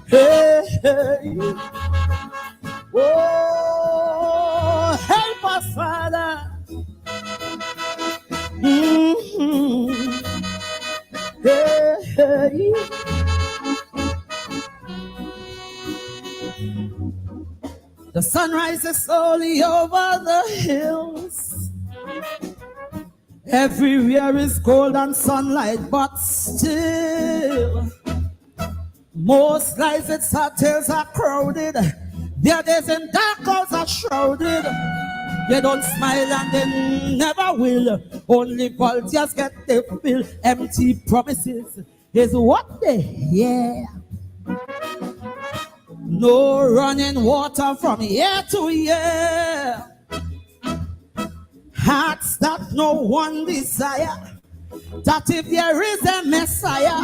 Hey, hey. Oh, help us, Father. Hey, hey. The sun rises slowly over the hills. Everywhere is cold and sunlight, but still, most lights its hotels are crowded. Their days in dark clouds are shrouded. They don't smile and they never will. Only volunteers get their fill. Empty promises is what they hear. No running water from year to year. Hearts that no one desire. That if there is a Messiah,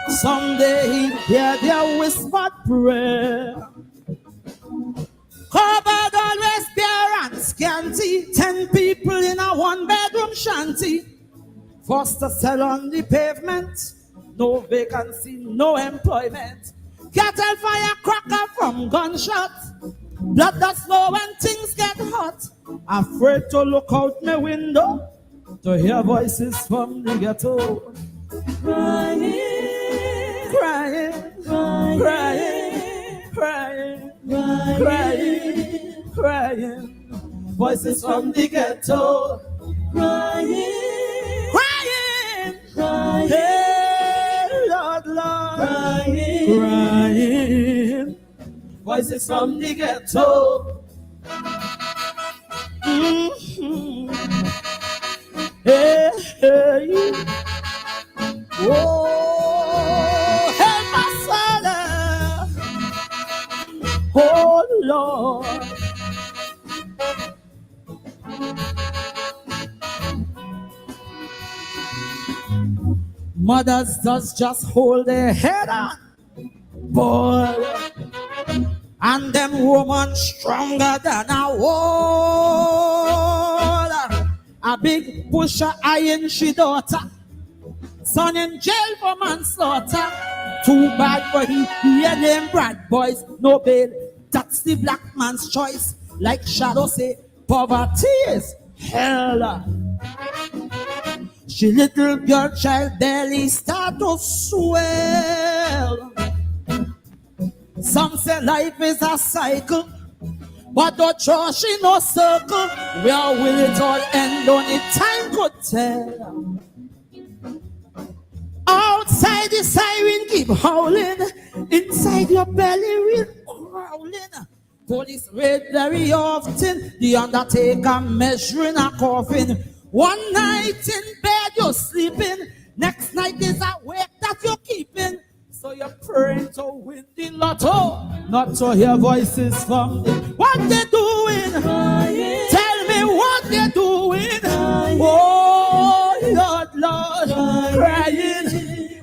someday he'll hear their whispered prayer. Covered always bare and scanty. 10 people in a one-bedroom shanty. Forced to sell on the pavement. No vacancy, no employment. Cattle fire cracker from gunshots. Blood that snow when things get hot. Afraid to look out my window to hear voices from the ghetto. Crying, crying, crying, crying, crying, crying. Voices from the ghetto. Crying, crying, crying. Hey, Lord, Lord. Crying, crying. Voices from the ghetto. Hey, hey. Oh, help us, Father. Oh, Lord. Mothers just hold their head on, boy. And them woman stronger than a wall. A big pusher eyeing she daughter. Son in jail for manslaughter. Too bad for he hear them bad boys. No bail, that's the black man's choice. Like Shadow say, poverty is hell. She little girl child belly start to swell. Some say life is a cycle, but the church in no circle. Where will it all end? Only time could tell. Outside the siren keep howling. Inside your belly will growling. Police raid very often. The undertaker measuring a coffin. One night in bed you're sleeping. Next night is a wake that you're keeping. So you're praying to win the lotto, not to hear voices from them. What they doing? Crying. Tell me what they're doing. Crying. Oh, Lord, Lord. Crying,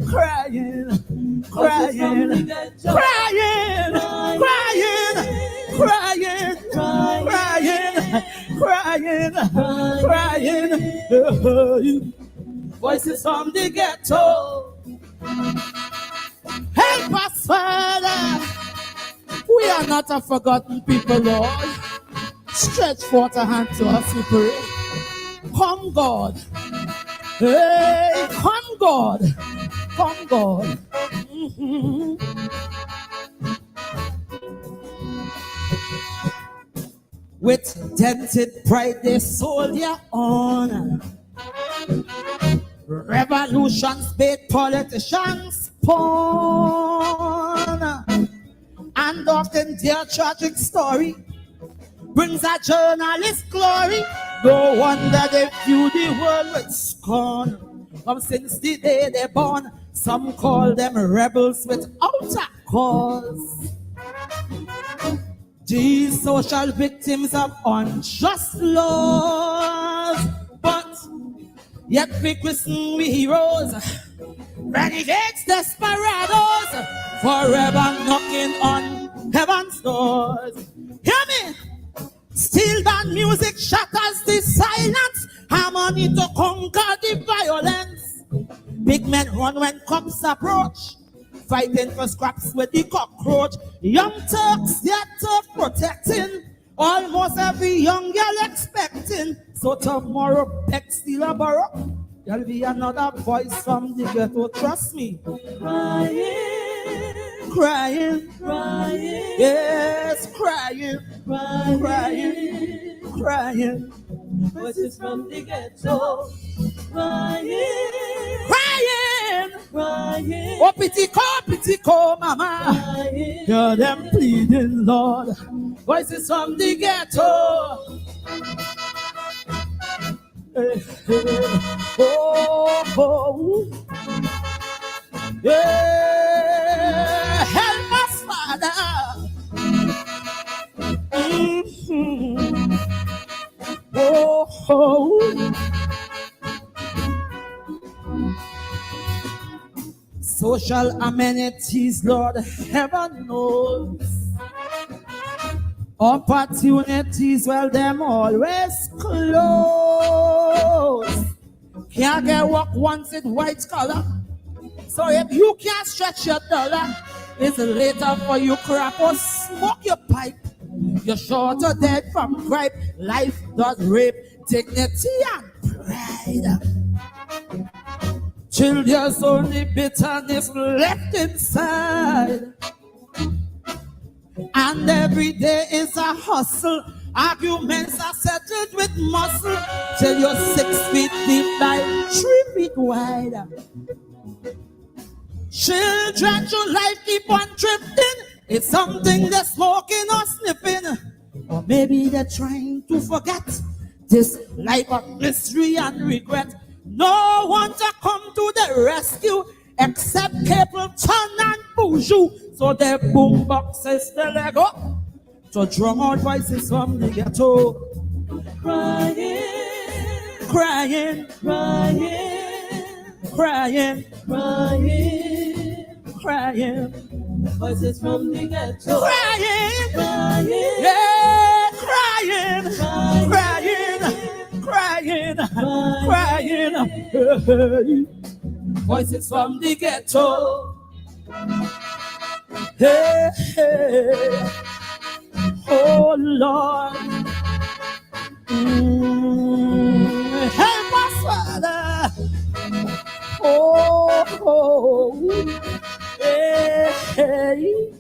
crying, crying, crying, crying, crying, crying, crying. Voices from the ghetto. Help us, Father. We are not a forgotten people, Lord. Stretch forth a hand to us, we pray. Come, God. Hey, come, God. Come, God. With dented pride, they sold their honor. Revolutions made politicians pawn. And often their tragic story brings a journalist glory. No wonder they view the world with scorn. Since the day they're born, some call them rebels without a cause. These social victims of unjust laws, but yet we christen we heroes, renegades, desperados, forever knocking on heaven's doors. Hear me? Steel band music shatters the silence, harmony to conquer the violence. Big men run when cops approach, fighting for scraps with the cockroach. Young Turks, they're tough protecting, almost every young girl expecting. So tomorrow, Peck still a borrow. There'll be another voice from the ghetto, trust me. Crying, crying, crying, yes, crying, crying, crying, crying. Voices from the ghetto, crying, crying, crying. Oh, pity call, mama. Crying. Hear them pleading, Lord. Voices from the ghetto. Oh, oh, yeah, help us, Father. Mm-hmm. Oh, oh. Social amenities, Lord, heaven knows. Opportunities, well, them always close. Can't get work once in white collar. So if you can't stretch your dollar, it's later for you crap or smoke your pipe. You're short or dead from gripe. Life does rape dignity and pride. Till there's only bitterness left inside. And every day is a hustle. Arguments are settled with muscle. Till you're 6 feet deep by 3 feet wide. Children to life keep on drifting. It's something they're smoking or sniffing. Or maybe they're trying to forget this life of mystery and regret. No one to come to the rescue except Capleton and Boujou. So their boom boxes the Lego to drum out voices from the ghetto. Crying, crying, crying, crying, crying, voices from the ghetto. Crying, crying, yeah, crying, crying, crying, crying, voices from the ghetto. Hey, hey, oh Lord, help us, Father. Oh, oh, hey, hey.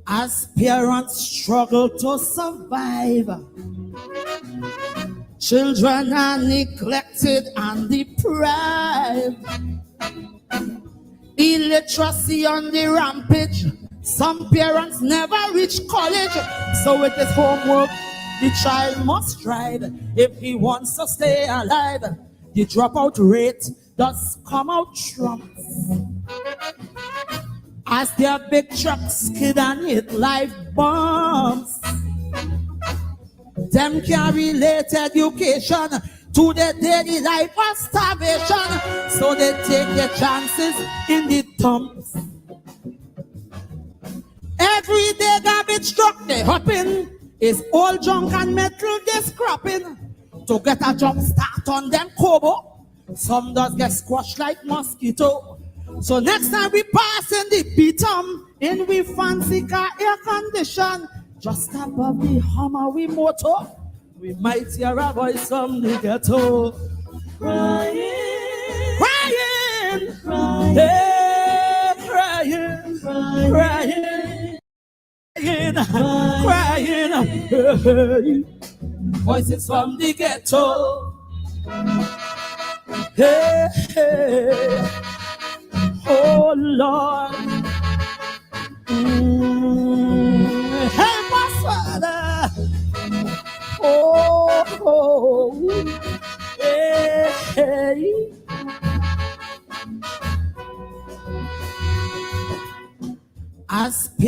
As parents struggle to survive, children are neglected and deprived. Illiteracy on the rampage. Some parents never reach college, so it is homework the child must strive if he wants to stay alive. The dropout rate does come out trumps. As their big trucks skid and hit life bombs, them can't relate education to the daily life of starvation, so they take their chances in the dumps. Every day garbage truck they hopping is all junk and metal they scrapping to get a jump start on them Kobo. Some does get squashed like mosquito. So next time we pass in the beatum in we fancy car air condition, just above the Hummer we motor, we might hear a voice from the ghetto. Crying, crying, crying, hey, crying, crying, crying, crying, voices from the ghetto. Hey, hey, oh Lord, hey.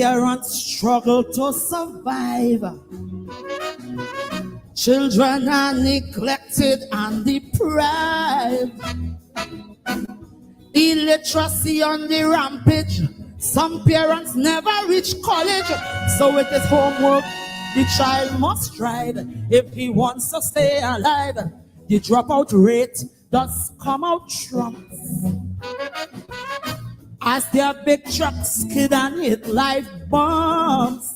parents struggle to survive. Children are neglected and deprived. Illiteracy on the rampage. Some parents never reach college, so it is homework the child must strive if he wants to stay alive. The dropout rate does come out trumps as their big trucks skid and hit life bombs.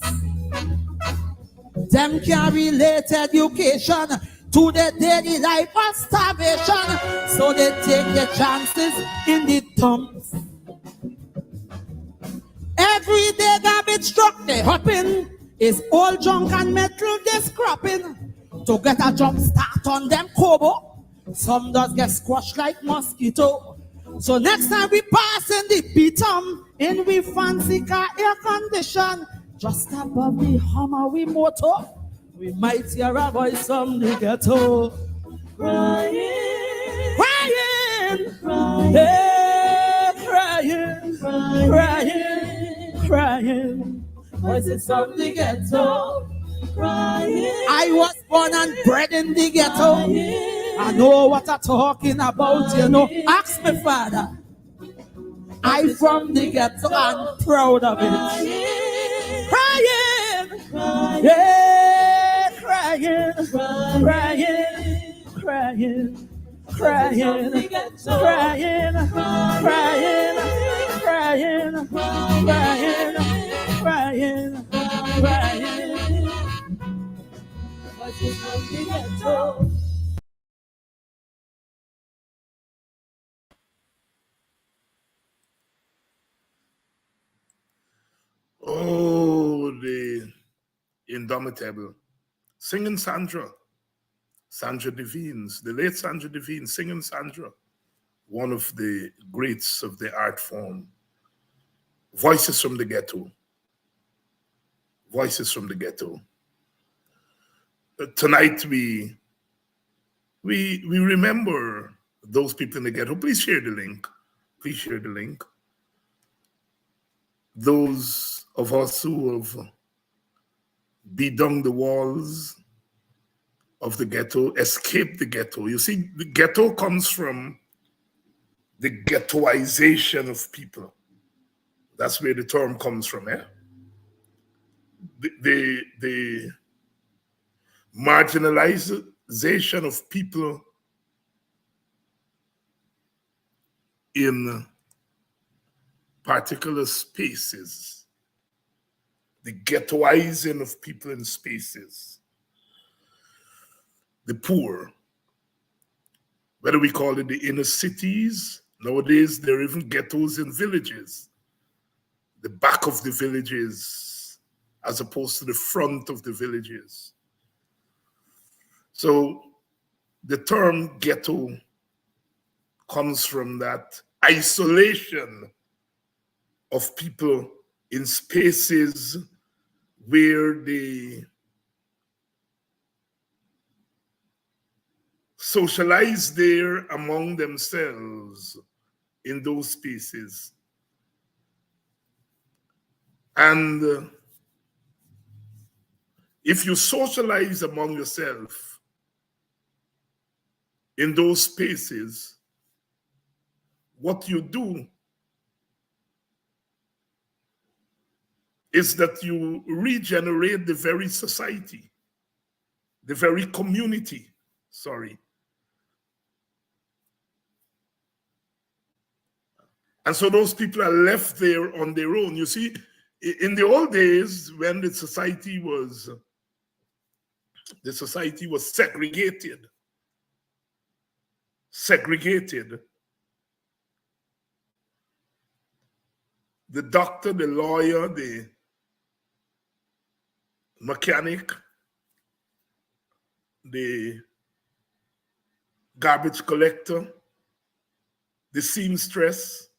Them can relate education to the daily life of starvation, so they take their chances in the dumps. Every day garbage truck they hopping is all junk and metal they scrapping to get a jump start on them Kobo. Some does get squashed like mosquito. So next time we pass in the beatum in we fancy car air condition, just above the Hummer we motor, we might hear a voice from the ghetto crying, crying, crying, hey, crying, crying, crying, voices from the ghetto crying. I was born and bred in the ghetto. Crying. I know what I'm talking about, you know. Ask me, Father. I from the ghetto and proud of it. Crying, crying, yeah, crying, crying, crying, crying, crying, crying, crying, crying, crying, crying. What is from the ghetto? Oh, the indomitable. Singing Sandra Devines, the late Sandra Devines, Singing Sandra, one of the greats of the art form. Voices from the ghetto. Voices from the ghetto. Tonight we remember those people in the ghetto. Please share the link. Please share the link. Those of us who have beat down the walls of the ghetto, escaped the ghetto. You see, the ghetto comes from the ghettoization of people. That's where the term comes from, eh? The marginalization of people in particular spaces, the ghettoizing of people in spaces, the poor, whether we call it the inner cities. Nowadays, there are even ghettos in villages, the back of the villages, as opposed to the front of the villages. So the term ghetto comes from that isolation of people in spaces where they socialize there among themselves in those spaces. And if you socialize among yourself in those spaces, what you do is that you regenerate the very society, the very community, And so those people are left there on their own. You see, in the old days, when the society was segregated, the doctor, the lawyer, the mechanic, the garbage collector, the seamstress,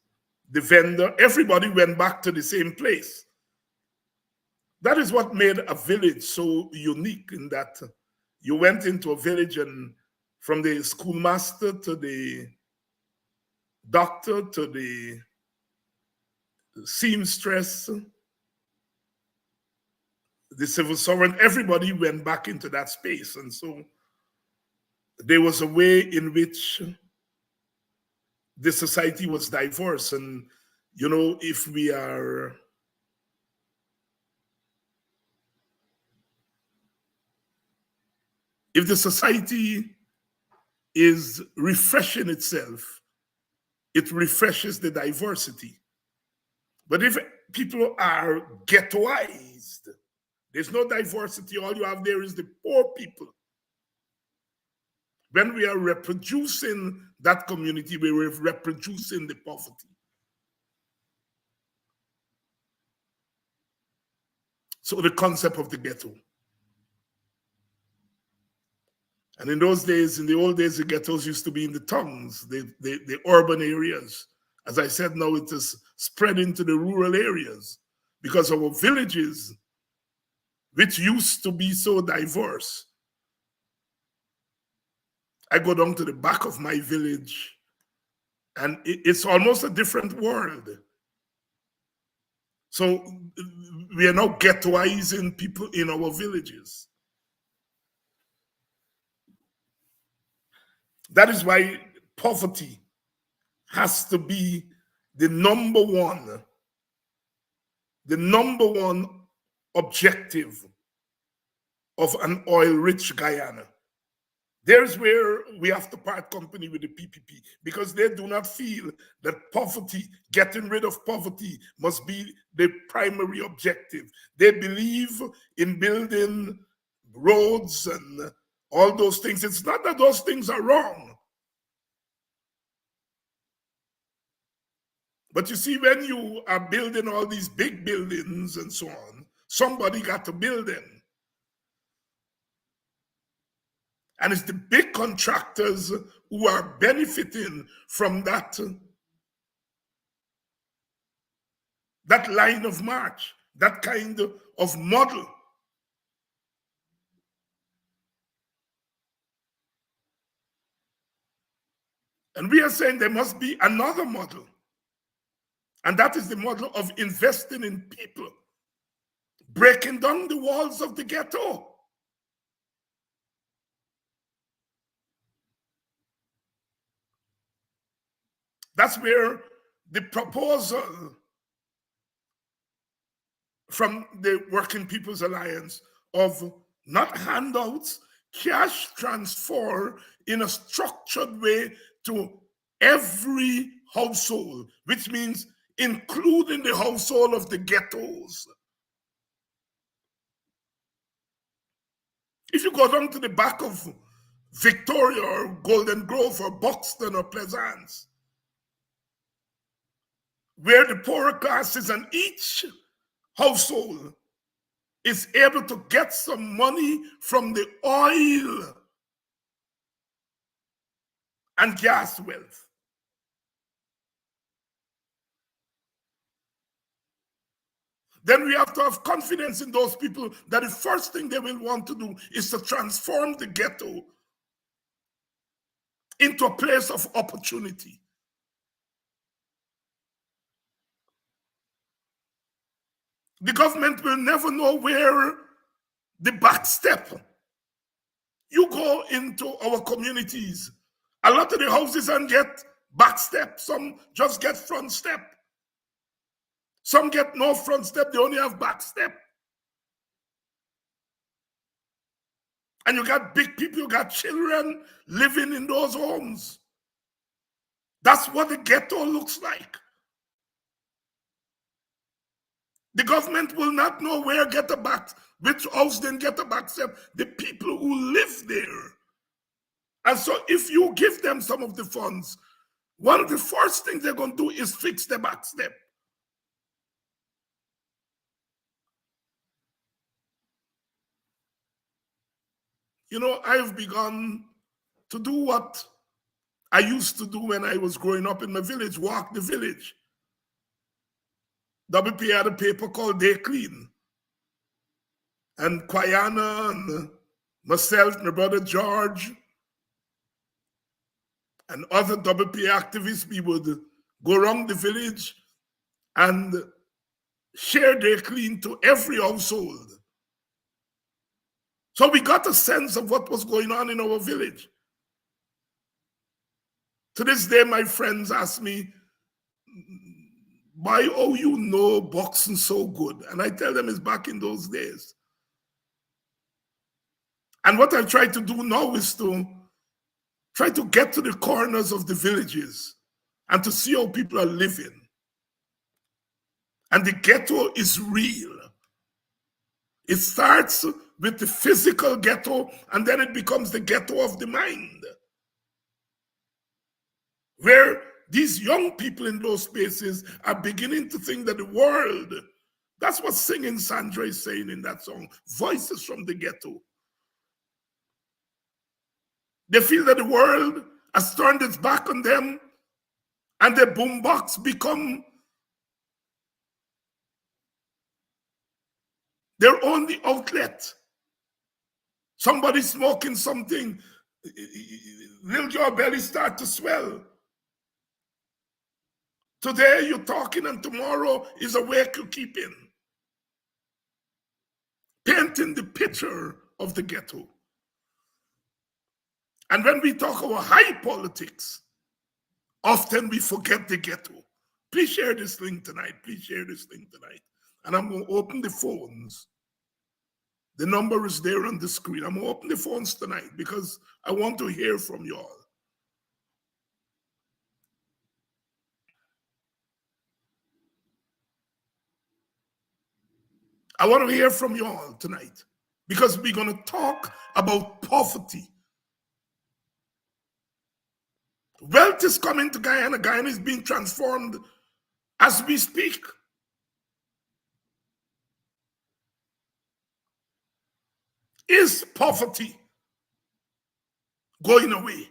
the vendor, everybody went back to the same place. That is what made a village so unique, in that you went into a village and from the schoolmaster to the doctor to the seamstress the civil servant, everybody went back into that space. And so there was a way in which the society was diverse. And, you know, if the society is refreshing itself, it refreshes the diversity. But if people are ghettoized, there's no diversity. All you have there is the poor people. When we are reproducing that community, we're reproducing the poverty. So the concept of the ghetto. And in those days, in the old days, the ghettos used to be in the towns, the urban areas. As I said, now it is spread into the rural areas because our villages, which used to be so diverse. I go down to the back of my village and it's almost a different world. So we are now ghettoizing people in our villages. That is why poverty has to be the number one objective of an oil-rich Guyana. There's where we have to part company with the PPP, because they do not feel that poverty, getting rid of poverty, must be the primary objective. They believe in building roads and all those things. It's not that those things are wrong. But you see, when you are building all these big buildings and so on, somebody got to build them. And it's the big contractors who are benefiting from that line of march, that kind of model. And we are saying there must be another model. And that is the model of investing in people, breaking down the walls of the ghetto. That's where the proposal from the Working People's Alliance of not handouts, cash transfer in a structured way to every household, which means including the household of the ghettos. If you go down to the back of Victoria or Golden Grove or Buxton or Pleasance, where the poorer classes and each household is able to get some money from the oil and gas wealth. Then we have to have confidence in those people that the first thing they will want to do is to transform the ghetto into a place of opportunity. The government will never know where the back step. You go into our communities, a lot of the houses don't get back step, some just get front step. Some get no front step, they only have back step. And you got big people, you got children living in those homes. That's what the ghetto looks like. The government will not know where get a back, which house then get a back step, the people who live there. And so if you give them some of the funds, one of the first things they're going to do is fix the back step. You know, I've begun to do what I used to do when I was growing up in my village, walk the village. WP had a paper called Day Clean. And Quayana and myself, my brother George, and other WP activists, we would go around the village and share Day Clean to every household. So we got a sense of what was going on in our village. To this day, my friends ask me, why oh you know boxing so good? And I tell them it's back in those days. And what I try to do now is to try to get to the corners of the villages and to see how people are living. And the ghetto is real. It starts with the physical ghetto, and then it becomes the ghetto of the mind, where these young people in those spaces are beginning to think that the world, that's what Singing Sandra is saying in that song, Voices from the Ghetto. They feel that the world has turned its back on them, and their boombox become their only outlet. Somebody smoking something, little your belly start to swell. Today you're talking and tomorrow is a wake you keep in. Painting the picture of the ghetto. And when we talk about high politics, often we forget the ghetto. Please share this link tonight. Please share this link tonight. And I'm going to open the phones. The number is there on the screen. I'm going to open the phones tonight because I want to hear from you all. I want to hear from you all tonight because we're going to talk about poverty. Wealth is coming to Guyana. Guyana is being transformed as we speak. Is poverty going away?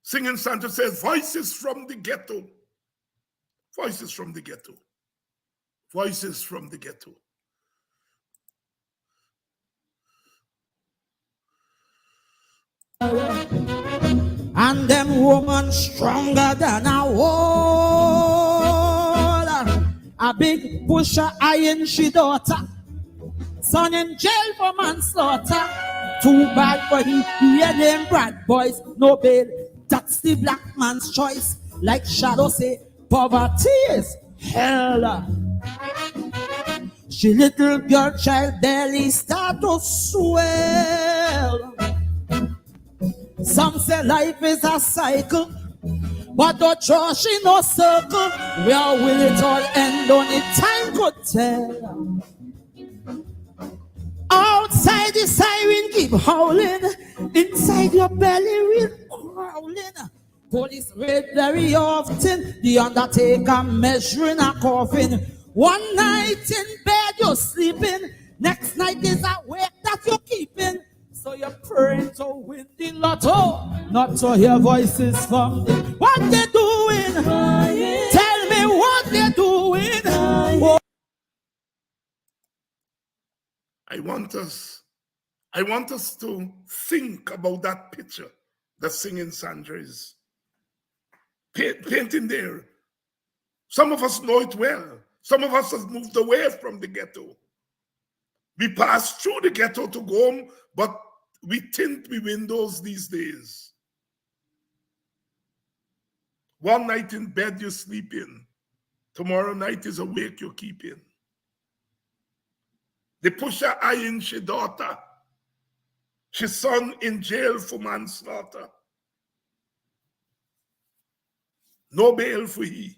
Singing Sandra says, voices from the ghetto. Voices from the ghetto. Voices from the ghetto. And them woman stronger than a wall. A big pusher iron she daughter. Son in jail for manslaughter. Too bad for him, hear them bad boys, no bail. That's the black man's choice. Like Shadow say, poverty is hell. She little girl child belly start to swell. Some say life is a cycle, but don't trust in no circle. Where will it all end? Only time could tell. Outside the siren keep howling, inside your belly we're crawling. Police raid very often, the undertaker measuring a coffin. One night in bed you're sleeping, next night is a wake that you're keeping. So you're praying to win the lotto, not to hear voices from the... What they doing? Tell me what they're doing. Oh. I want us to think about that picture that Singing Sandra is painting there. Some of us know it well. Some of us have moved away from the ghetto. We pass through the ghetto to go home, but we tint the windows these days. One night in bed you sleep in. Tomorrow night is a wake you keep in. The pusher iron she daughter. She son in jail for manslaughter. No bail for he.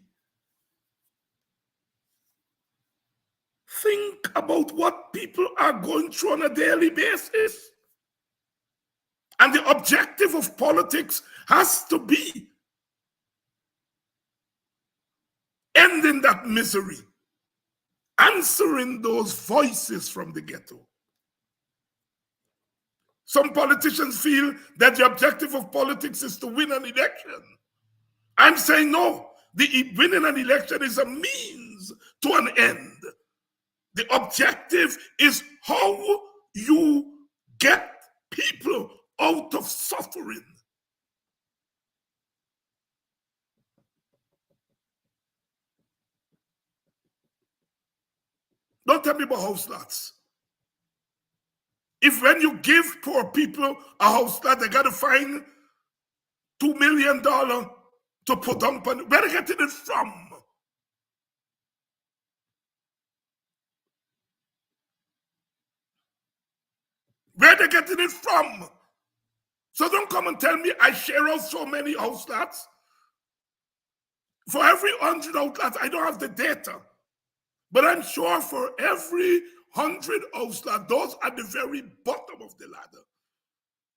Think about what people are going through on a daily basis. And the objective of politics has to be ending that misery, answering those voices from the ghetto. Some politicians feel that the objective of politics is to win an election. I'm saying no, winning an election is a means to an end. The objective is how you get people out of suffering. Don't tell me about house lots. If when you give poor people a house that they got to find $2 million to put on, where they getting it from? Where they getting it from? So don't come and tell me I share out so many house lots. For every 100 outlets, I don't have the data. But I'm sure for every 100 house lots, those at the very bottom of the ladder,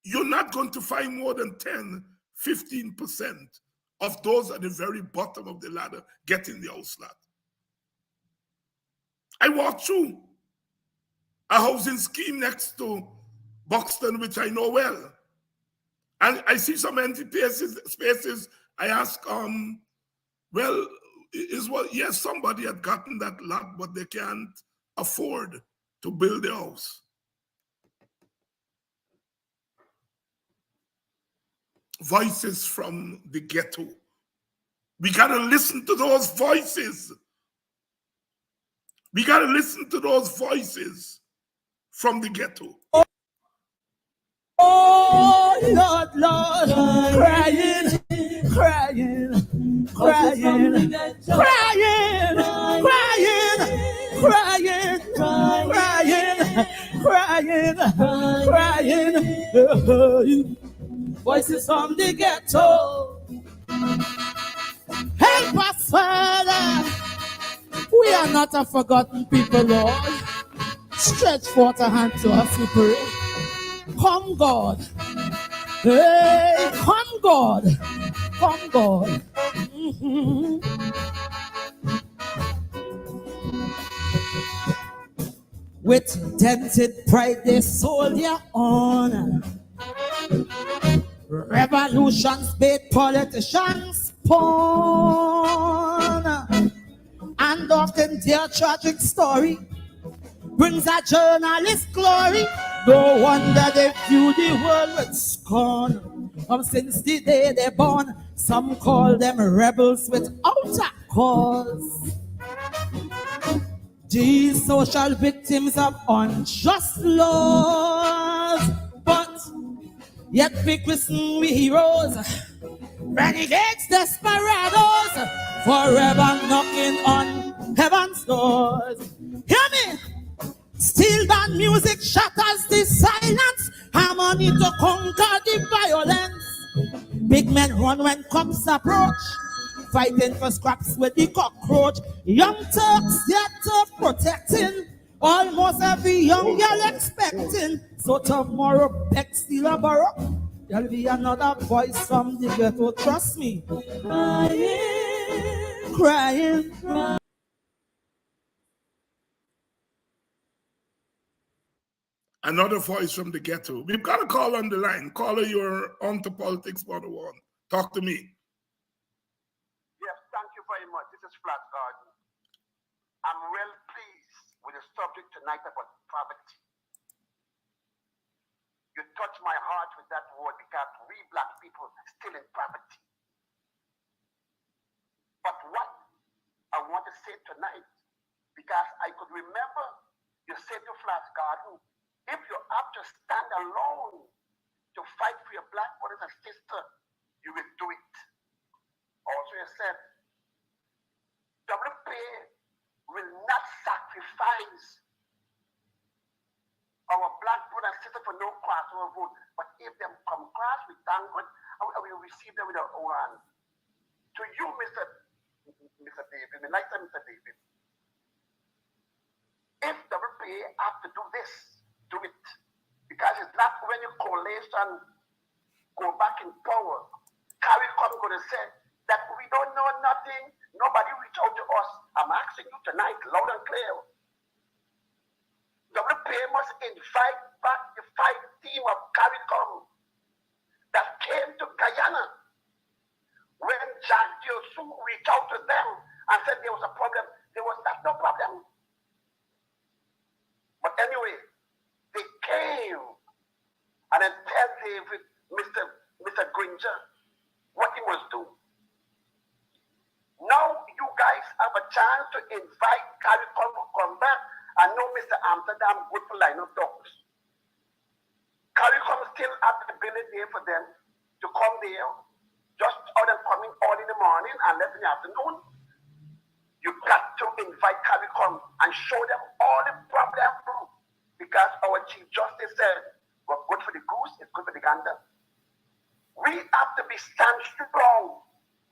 you're not going to find more than 10, 15% of those at the very bottom of the ladder getting the house lot. I walked through a housing scheme next to Buxton, which I know well. And I see some empty spaces. I ask, well, yes, somebody had gotten that lot, but they can't afford to build the house. Voices from the ghetto. We got to listen to those voices. We got to listen to those voices from the ghetto. Oh, Lord, Lord, crying, crying, crying, crying, crying, crying, crying, crying. Voices from the ghetto. Help us, Father. We are not a forgotten people, Lord. Stretch forth a hand to us, we pray. Come, God. Hey, come, God. Come, God. Mm-hmm. With dented pride, they sold their honor. Revolutions made politicians pawn. And often their tragic story brings a journalist glory. No wonder they view the world with scorn. Since the day they're born, some call them rebels without a cause. These social victims of unjust laws, but yet we christen we heroes, renegades, desperados, forever knocking on heaven's doors. Hear me! Steel band music shatters the silence, harmony to conquer the violence. Big men run when cops approach, fighting for scraps with the cockroach. Young Turks, they're tough protecting, almost every young girl expecting. So tomorrow, Beck, Steel, or Borrow, there'll be another voice from the ghetto, trust me. Crying, crying, crying. Another voice from the ghetto. We've got a call on the line. Caller, you're on to Politics 101. Talk to me. Yes, thank you very much. This is Flat Garden. I'm well pleased with the subject tonight about poverty. You touch my heart with that word because we black people are still in poverty. But what I want to say tonight, because I could remember you said to Flat Garden, if you have to stand alone to fight for your black brothers and sisters, you will do it. Also, you said, WPA will not sacrifice our black brothers and sisters for no crossover vote, but if them come across, we thank God, and we will receive them with our own hand. To you, Mr. David, me like Mr. David, if WPA have to do this, do it. Because it's not when you coalition go back in power, CARICOM going to say that we don't know nothing, nobody reach out to us. I'm asking you tonight, loud and clear. WPA must invite back the fight team of CARICOM that came to Guyana when Jack Diosu reached out to them and said there was a problem. There was no problem. But anyway, they came and then tell David, Mr. Granger, what he must do. Now you guys have a chance to invite CARICOM to come back. I know Mr. Amsterdam good for line of dogs. still have the ability there for them to come there, just other coming all in the morning and left in the afternoon. You got to invite CARICOM and show them all the problems, because our Chief Justice said, what's good for the goose is good for the gander. We have to be stand strong,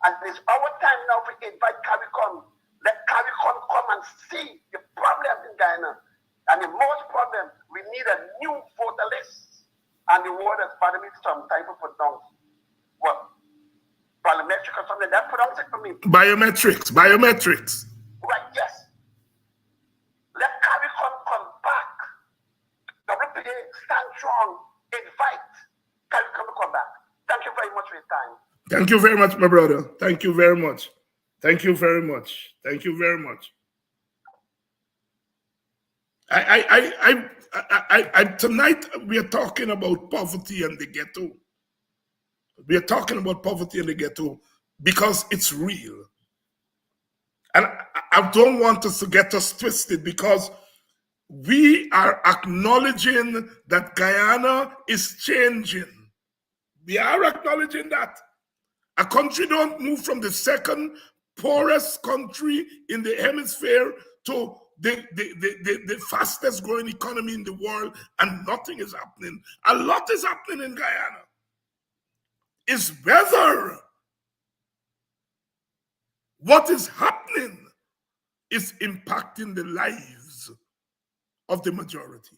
and it's our time now to invite CARICOM. Let CARICOM come and see the problems in Guyana. And the most problem, we need a new voter list. And the word has bothered me some time to pronounce. What? Parliametric or something, that pronounce it for me. Biometrics. Right, yes. Let CARICOM come back. WPA, stand strong, invite CARICOM to come back. Thank you very much for your time. Thank you very much, my brother. Thank you very much. Thank you very much. Thank you very much. Tonight we are talking about poverty and the ghetto. We are talking about poverty and the ghetto because it's real. And I don't want us to get us twisted, because we are acknowledging that Guyana is changing. We are acknowledging that. A country don't move from the second poorest country in the hemisphere to the fastest growing economy in the world, and nothing is happening. A lot is happening in Guyana. It's whether what is happening is impacting the lives of the majority.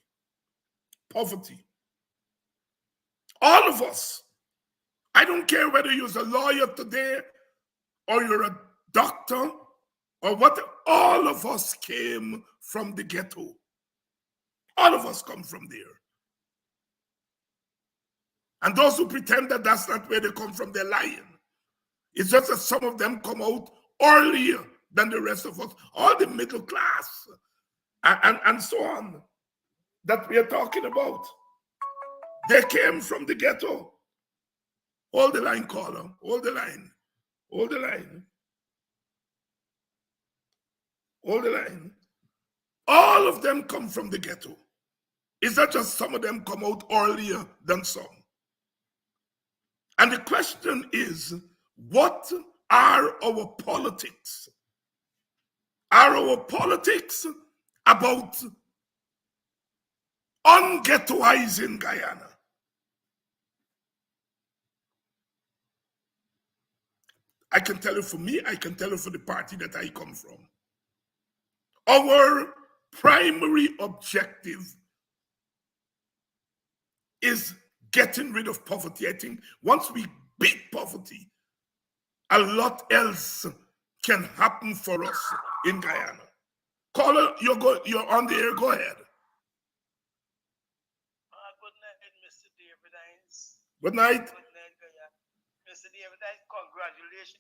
Poverty. All of us. I don't care whether you're a lawyer today or you're a doctor or what. All of us came from the ghetto. All of us come from there. And those who pretend that that's not where they come from, they're lying. It's just that some of them come out earlier than the rest of us, all the middle class, and so on, that we are talking about. They came from the ghetto. Hold the line, caller. Hold the line. Hold the line. Hold the line. All of them come from the ghetto. It's not just some of them come out earlier than some. And the question is, what are our politics? Are our politics about unghettoizing Guyana? I can tell you for me, I can tell you for the party that I come from. Our primary objective is getting rid of poverty. I think once we beat poverty, a lot else can happen for us in Guyana. Caller, you're on the air. Go ahead. Good night, Mr. David Hines. Good night. Good night, Mr. David Hines. Congratulations.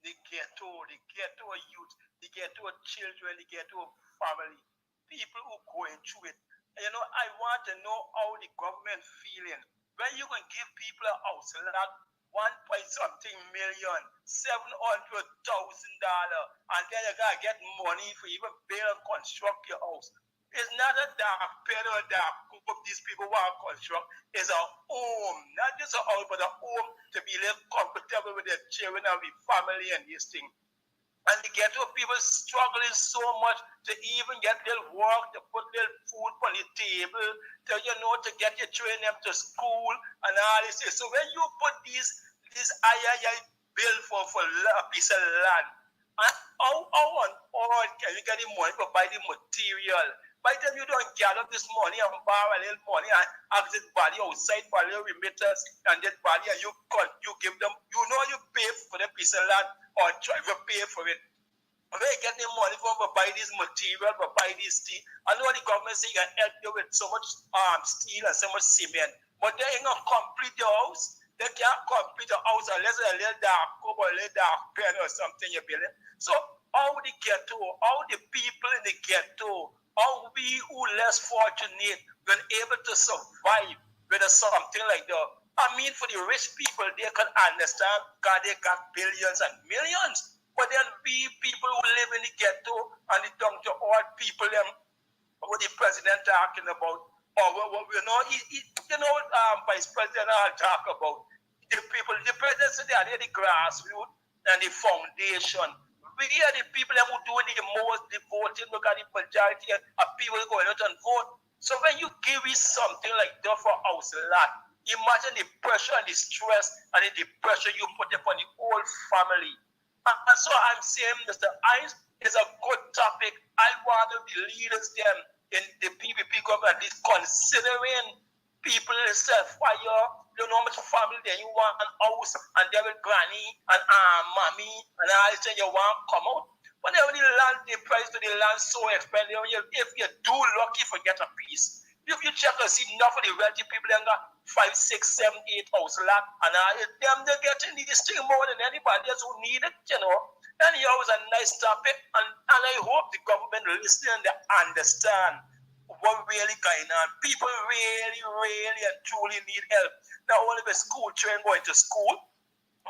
The ghetto youth, the ghetto children, the ghetto family, people who going through it. You know, I want to know how the government feeling. When you can give people a house, like 1.something million, $700,000, and then you gotta get money for even build and construct your house. It's not a dark pen or a dark group of these people who want to construct. It's a home, not just a house, but a home to be live comfortable with their children and with family and this thing. And the ghetto people struggling so much to even get little work, to put little food on the table, to, you know, to get your children them to school and all this. So when you put this bill for a piece of land, and how can you get the money to buy the material? By the time you don't gather this money and borrow a little money and ask this body outside for little remittance and that body, and you give them, you know, you pay for the piece of land or try to pay for it. Where you get the money from to buy this material, to buy this steel? I know the government say you can help you with so much steel and so much cement, but they ain't gonna complete the house. They can't complete the house unless a little dark cover, a little dark pen or something you're building. So how the ghetto, how the people in the ghetto, how we who less fortunate been able to survive with something like that. I mean, for the rich people, they can understand because they got billions and millions. But then we people who live in the ghetto and the down to all people, them, what the president talking about, Vice President, I'll talk about the people, the president, they are the grassroots and the foundation. We are the people who do the most, the voting, look at the majority of people going out and vote. So when you give me something like that for house lot, imagine the pressure and the stress and the pressure you put upon the whole family. And so I'm saying, Mr. Hines, is a good topic. I want the leaders them in the PPP government is considering people self fire. You know how much family then you want an house and they will granny and mommy and all this you want come out. But then when the land, the price to the land so expensive, if you do lucky forget a piece. If you check and see enough of the wealthy people that got 5, 6, 7, 8 house lot and them they're getting this thing more than anybody else who need it, you know. Anyhow, it's a nice topic, and I hope the government listen and they understand what really going on. People really, really and truly need help. Not only with school children going to school,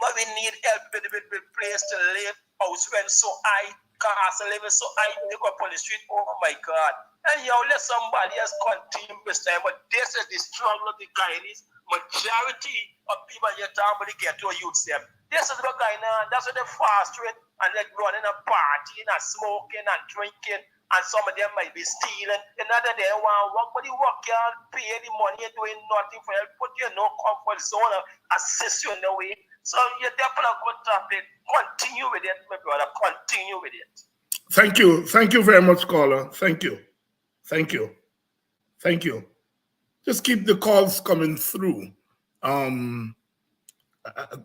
but we need help with place to live, house rent so high, cost of living so high, you go up on the street, oh my God. Anyhow, let somebody else continue this time, but this is the struggle of the Guyanese. Majority of people in your town, but they get to youth them. This is what's going on. That's what they fast with and they're running and partying and smoking and drinking, and some of them might be stealing. Another day want work, but you work can't pay the money, you're doing nothing for help, put you in no comfort zone, assist you in the way. So you're definitely a good topic. Continue with it, my brother. Continue with it. Thank you. Thank you very much, caller. Thank you. Thank you. Thank you. Just keep the calls coming through.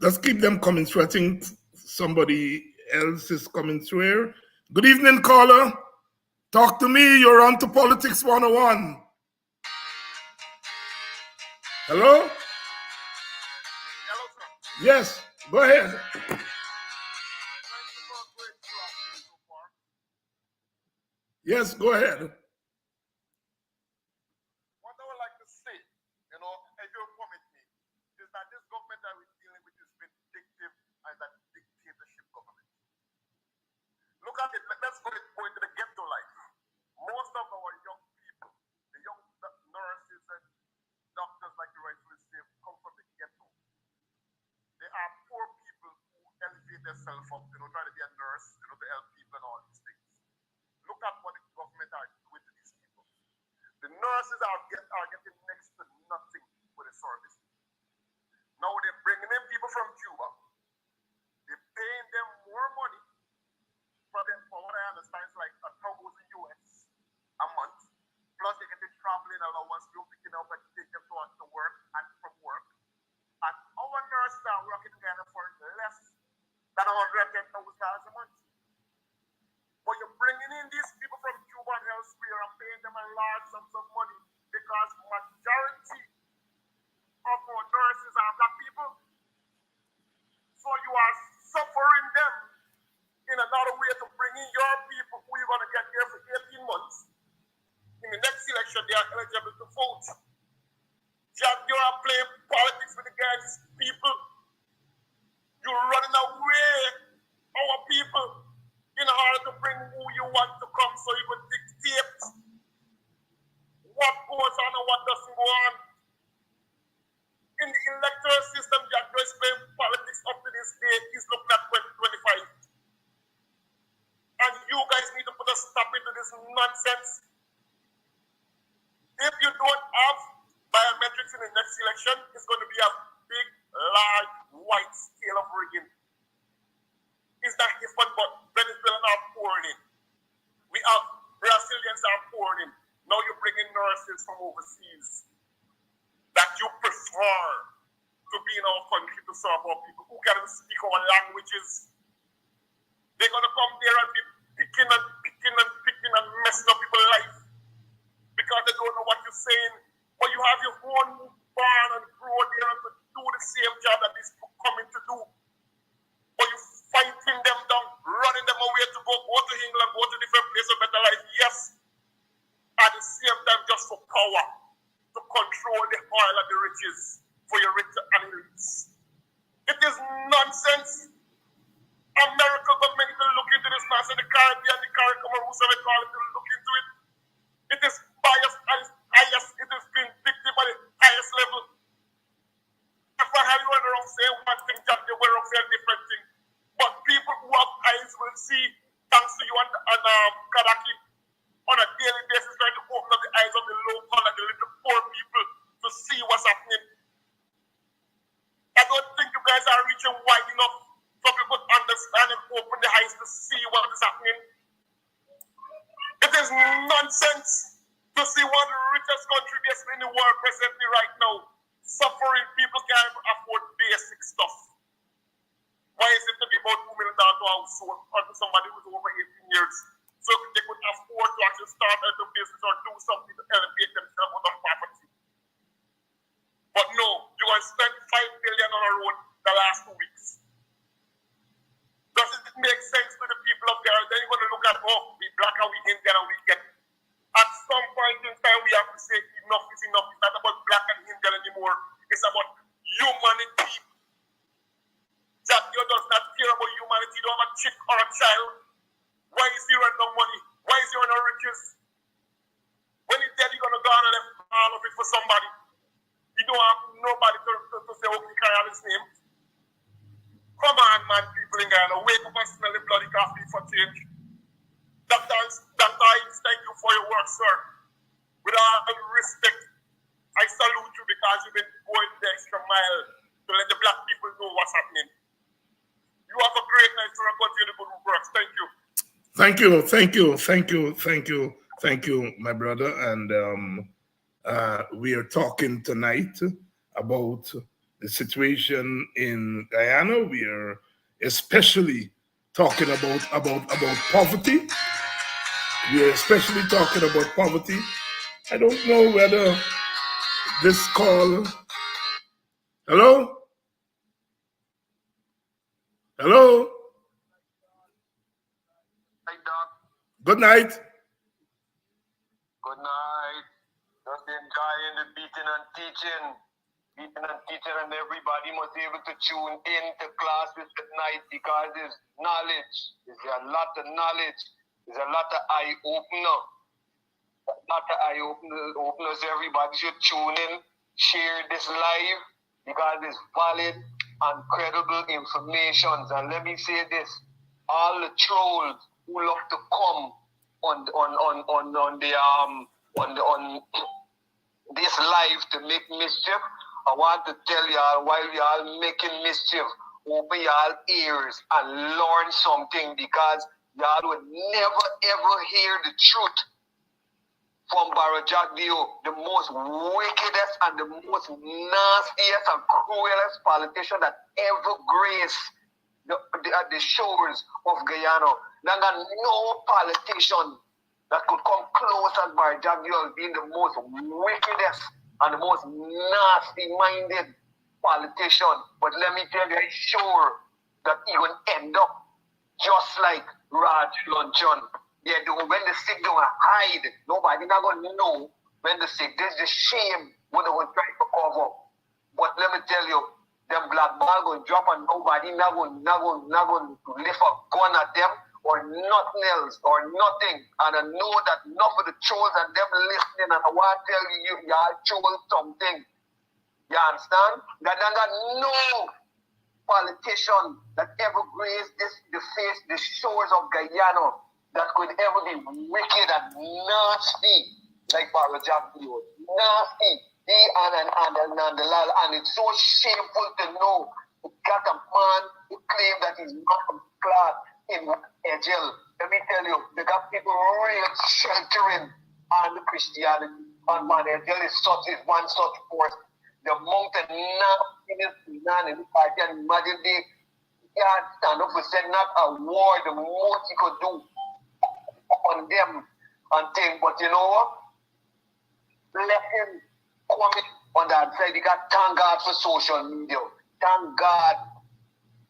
Let's keep them coming through. I think somebody else is coming through here. Good evening, caller. Talk to me. You're on to Politics 101. Hello? Hello, sir. Yes, go ahead. Yes, go ahead. What I would like to say, you know, if you'll permit me, is that this government that we're dealing with is vindictive and that dictatorship government. Look at it. Let's go into the ghetto life. Most of our young people, the young nurses and doctors, like you rightfully say, come from the ghetto. They are poor people who elevate themselves up, you know, trying to be a nurse, you know, to help people and all these things. Look at what the government are doing to these people. The nurses are getting next to nothing with the service. Now they're bringing in people from Cuba. They're paying them more money for what I understand is like $1,000 US a month. Plus they get the traveling allowance, you're picking up and take them to work and from work. And our nurses are working together for less than $110,000 a month. But you're bringing in these people from Cuba and elsewhere and paying them a large sums of money because majority of our nurses are black people. So you are suffering them in another way to bring in your people who you're going to get here for 18 months. In the next election, they are eligible to vote. You are playing politics with the guys, people. You're running away our people in order to bring who you want to come so you can dictate what goes on and what doesn't go on. In the electoral system, Jack Joyce playing politics up to this day is looking at 2025. And you guys need to put a stop into this nonsense. If you don't have biometrics in the next election, it's going to be a big, large, white scale of rigging. It's not different, but Venezuelans are pouring in. We have Brazilians are pouring in. Now you're bringing nurses from overseas that you prefer to be in our country to serve our people who can speak our languages. They're going to come there and be picking and messing up people's life because they don't know what you're saying. But you have your own barn and grow there to do the same job that these people coming to do. But you're fighting them down, running them away to go to England, go to different places of better life. Yes. At the same time, just for power, to control the oil and the riches for your rich and elites. It is nonsense. American government to look into this nonsense. The Caribbean, whoever call it, to look into it. It is biased and it is is nonsense to see one of the richest country basically in the world presently right now suffering. People can't afford basic stuff. Why is it to be about $2 million to a household or to somebody who's over 18 years? So they could afford to actually start a business or do something to elevate themselves out of poverty. But no, you want to spend $5 billion on a road the last 2 weeks. Does it make sense to the people up there? Then you're going to look at, oh, we black and we Indian and we get. At some point in time, we have to say enough is enough. It's not about black and Indian anymore. It's about humanity. That you does not care about humanity. You don't have a chick or a child. Why is he running no money? Why is he running no riches? When he's dead, he's going to go on and left all of it for somebody. You don't have nobody to say, okay, carry on his name. Come on, man, people in Ghana. Wake up and smell the bloody coffee for change. Dr. Hines, thank you for your work, sir. With all respect, I salute you because you've been going the extra mile to let the black people know what's happening. You have a great night, sir, and continue the good work. Thank you. Thank you, my brother. And we are talking tonight about the situation in Guyana. We are especially talking about poverty. We are especially talking about poverty. I don't know whether this call. Hello? Hello? Hey, Doc. Good night. Good night. Just enjoying the beating and teaching. And everybody must be able to tune in to classes tonight because there's knowledge. There's a lot of knowledge. There's a lot of eye-opener. Openers. Everybody should tune in, share this live because it's valid and credible information. And let me say this: all the trolls who love to come on this live to make mischief, I want to tell y'all, while y'all making mischief, open y'all ears and learn something because y'all would never ever hear the truth from Barajagdio, the most wickedest and the most nastiest and cruelest politician that ever graced the shores of Guyana. There are no politician that could come close as Barajagdio as being the most wickedest and the most nasty-minded politician. But let me tell you, I'm sure that he will end up just like Raj Luncheon. Yeah, when the sick don't hide, nobody not going to know when the sick. There's the shame when they will try to cover. But let me tell you, them black ball going to drop and nobody not going to lift a gun at them or nothing else or nothing. And I know that enough of the trolls and them listening, and I want to tell you, y'all troll something. You understand? That I got no politician that ever graced the shores of Guyana that could ever be wicked and nasty like Barajagdio. Nasty. And it's so shameful to know you got a man who claims that he's not clad in a jail. Let me tell you, they got people real sheltering on the Christianity. And man, a jail is one such force. The mountain now in the party, and imagine they can't stand up and say not a war, the most he could do on them and thing. But you know what? Let him come in on that side. You got thank God for social media. Thank God.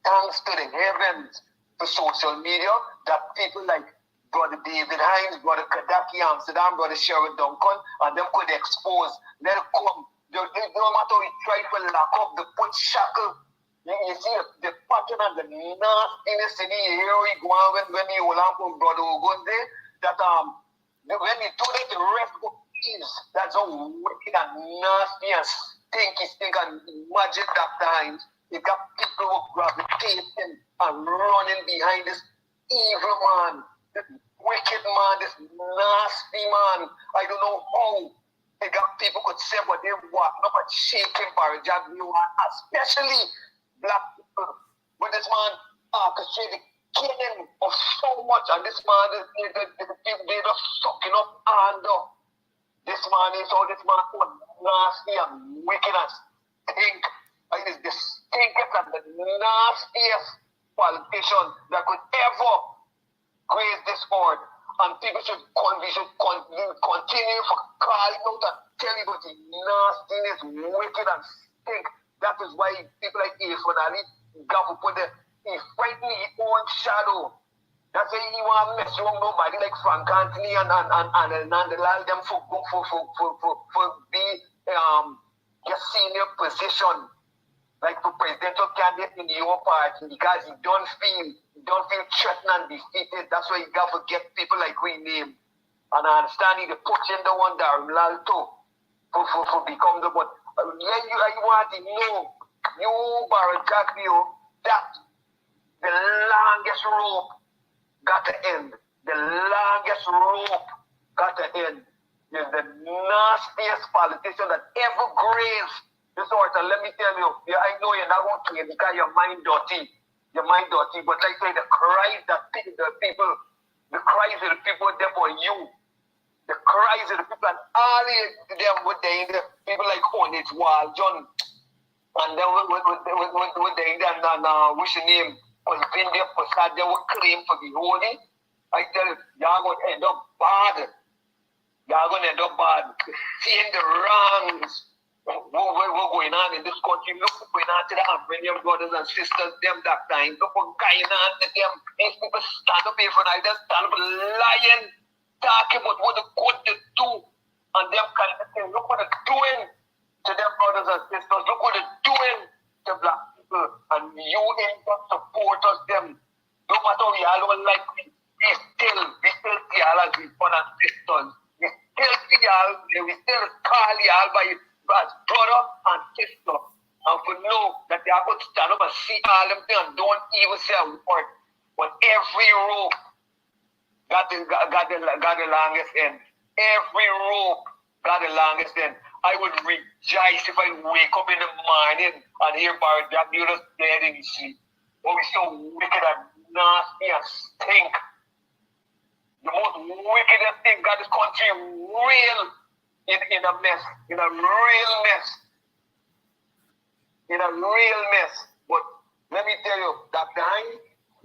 Thanks to the heavens for social media that people like Brother David Hines, Brother Kadaki Amsterdam, Brother Sherrod Duncan, and them could expose. Let it come. No matter we try to lock up, the put shackle. You see the pattern and the nastiness in the here we go on when you will have Brother Ogunde, that when you do that, the rest go ease. That's how wicked and nasty and stinky and imagine that times you got people who gravitating and running behind this evil man, this wicked man, this nasty man. I don't know how they got people could say what they want, not but shaking Barajagdio, especially black people. When this man orchestrated beginning of so much, and this man is they just sucking up under. This man is so nasty and wicked and stink. It is the stinkiest and the nastiest politician that could ever grace this board. And people should continue for calling out and tell you about the nastiness, wicked and stink. That is why people like Ifan Ali got to put he fighting his own shadow. That's why he want to mess around nobody like Frank Anthony and allow them for be your senior position, like for presidential candidate in your party, because he don't feel threatened and defeated. That's why you got to get people like we name. And I understand he push in the one that Ronaldo for become the one. I want to know you Barry Jacquio that the longest rope got to end. The longest rope got to end. Is the nastiest politician that ever grazed this earth. And let me tell you, I know you're not okay because your mind dirty. Your mind dirty. But like I say, the cries that the people, the cries of the people there for you. The cries of the people and all of them with the people like Honest Wall, John, and then with the Indian and what's your name? Was been there for sad, they will claim for the holy. I tell you, y'all going to end up bad. Y'all going to end up bad. Seeing the wrongs, what going on in this country. Look what's going on to the Albanian brothers and sisters, them that time. Look what's going on to them. These people stand up here for night, they stand up lying, talking about what they could do. And them kind of thing. Look what they're doing to their brothers and sisters. Look what they're doing to black people, and you end up supporters them. No matter we all don't like me, we still see y'all as we brothers and sisters. We still see y'all, we still call y'all by as brother and sister. And we know that they are going to stand up and see all them things and don't even say a word. But every rope got the longest end. Every rope got the longest end. I would rejoice if I wake up in the morning and hear Barry Jacquio just dead in the street. Oh, we're so wicked and nasty and stink. The most wickedest thing got this country real in a mess. In a real mess. In a real mess. But let me tell you, that guy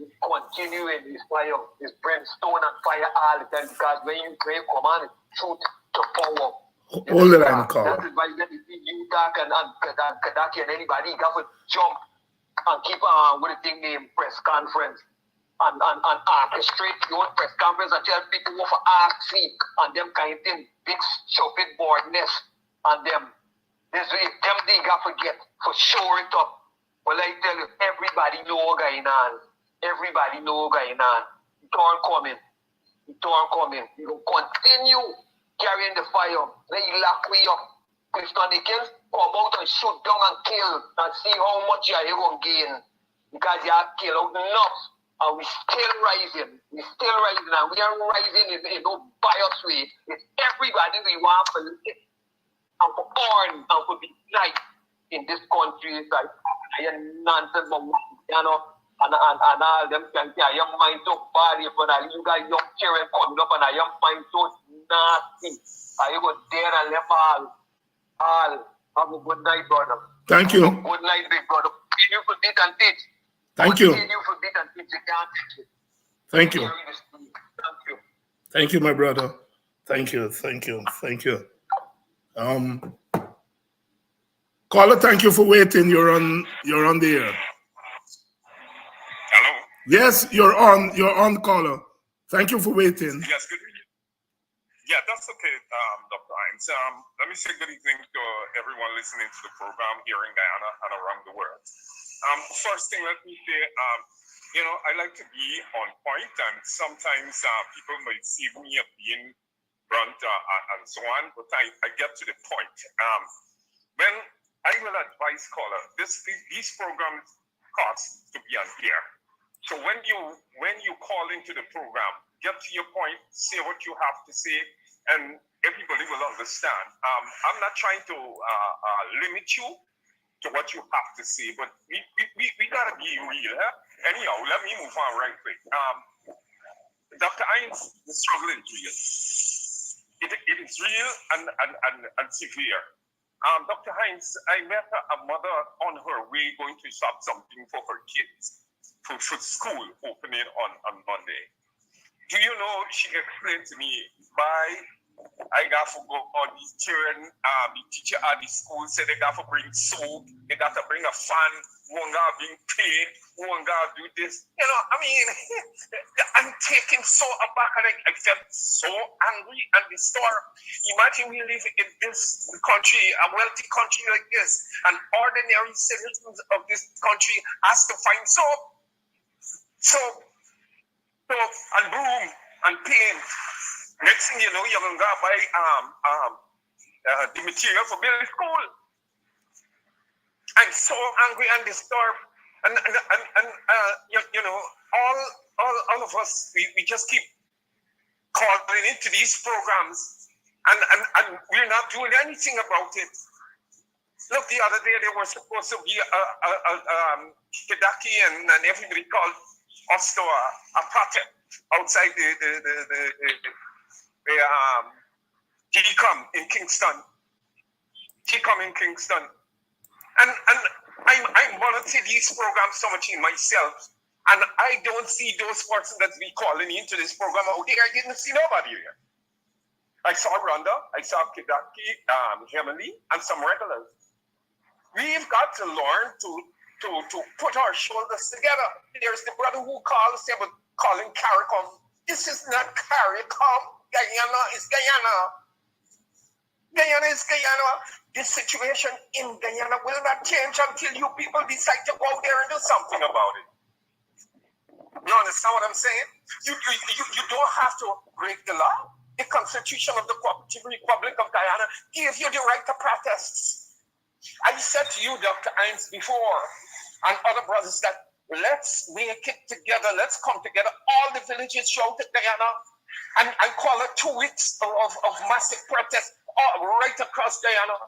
is continuing his fire, his brimstone and fire all the time, because when you come on, truth to power. Hold the line, caller. That is why you talk and Kadaki and anybody got to jump and keep with a thing named press conference and orchestrate your press conference and tell people what for asking and them kind of thing, big stupid boardness and them. This way, them they got to get for sure it up. Well, I tell you, everybody know what's going on. Everybody know what's going on. It all coming. It all coming. You will continue carrying the fire, then you lock me up. Christian Dickens, come out and shoot down and kill and see how much you are going to gain. Because you have killed out enough and we're still rising. We're still rising and we are rising in no biased way. It's everybody we want for live and for earn and for be nice in this country. It's like nonsense, you know. And all them can say, I am mind so bad if you got young children coming up and I am mind so nasty. I go there and left all. Have a good night, brother. Thank you. Good night, big brother. You for beat and teach. Thank you. You for beat and teach. You can't teach it. Thank you. Thank you. Thank you, my brother. Thank you. Caller, thank you for waiting. You're on the air. Hello? Yes, you're on, caller. Thank you for waiting. Yes, good evening. Yeah, that's okay, Dr. Hines. Let me say good evening to everyone listening to the program here in Guyana and around the world. First thing, let me say, I like to be on point, and sometimes people might see me as being blunt and so on, but I get to the point. When I will advise caller, these programs cost to be on air. So when you call into the program, get to your point, say what you have to say, and everybody will understand. I'm not trying to limit you to what you have to say, but we gotta be real. Anyhow, let me move on right quick. Dr. Hines, the struggle is real. It is real and severe. Dr. Hines, I met a mother on her way going to shop something for her kids for school opening on Monday. Do you know, she explained to me, I got to go on these children, the teacher at the school said they got to bring soap, they got to bring a fan, one guy bring paint, one guy do this. You know, I mean, I'm taken so aback and I felt so angry and disturbed. Imagine we live in this country, a wealthy country like this, and ordinary citizens of this country has to find soap and broom and paint. Next thing you know, you're going to buy the material for building school. I'm so angry and disturbed. And you know, all of us, we just keep calling into these programs and we're not doing anything about it. Look, the other day there was supposed to be a Kidaki and everybody called us to a protest outside the TCOM in Kingston. And I'm monitoring these programs so much in myself, and I don't see those persons that be calling into this program out there. I didn't see nobody here. I saw Rhonda, I saw Kidaki, Emily, and some regulars. We've got to learn to put our shoulders together. There's the brother who said, but calling CARICOM. This is not CARICOM. Guyana is Guyana. Guyana is Guyana. This situation in Guyana will not change until you people decide to go out there and do something about it. You understand what I'm saying? You don't have to break the law. The Constitution of the Republic of Guyana gives you the right to protest. I said to you, Dr. Hines, before, and other brothers, that let's make it together. Let's come together. All the villages throughout Guyana, and call it 2 weeks of massive protest right across Guyana.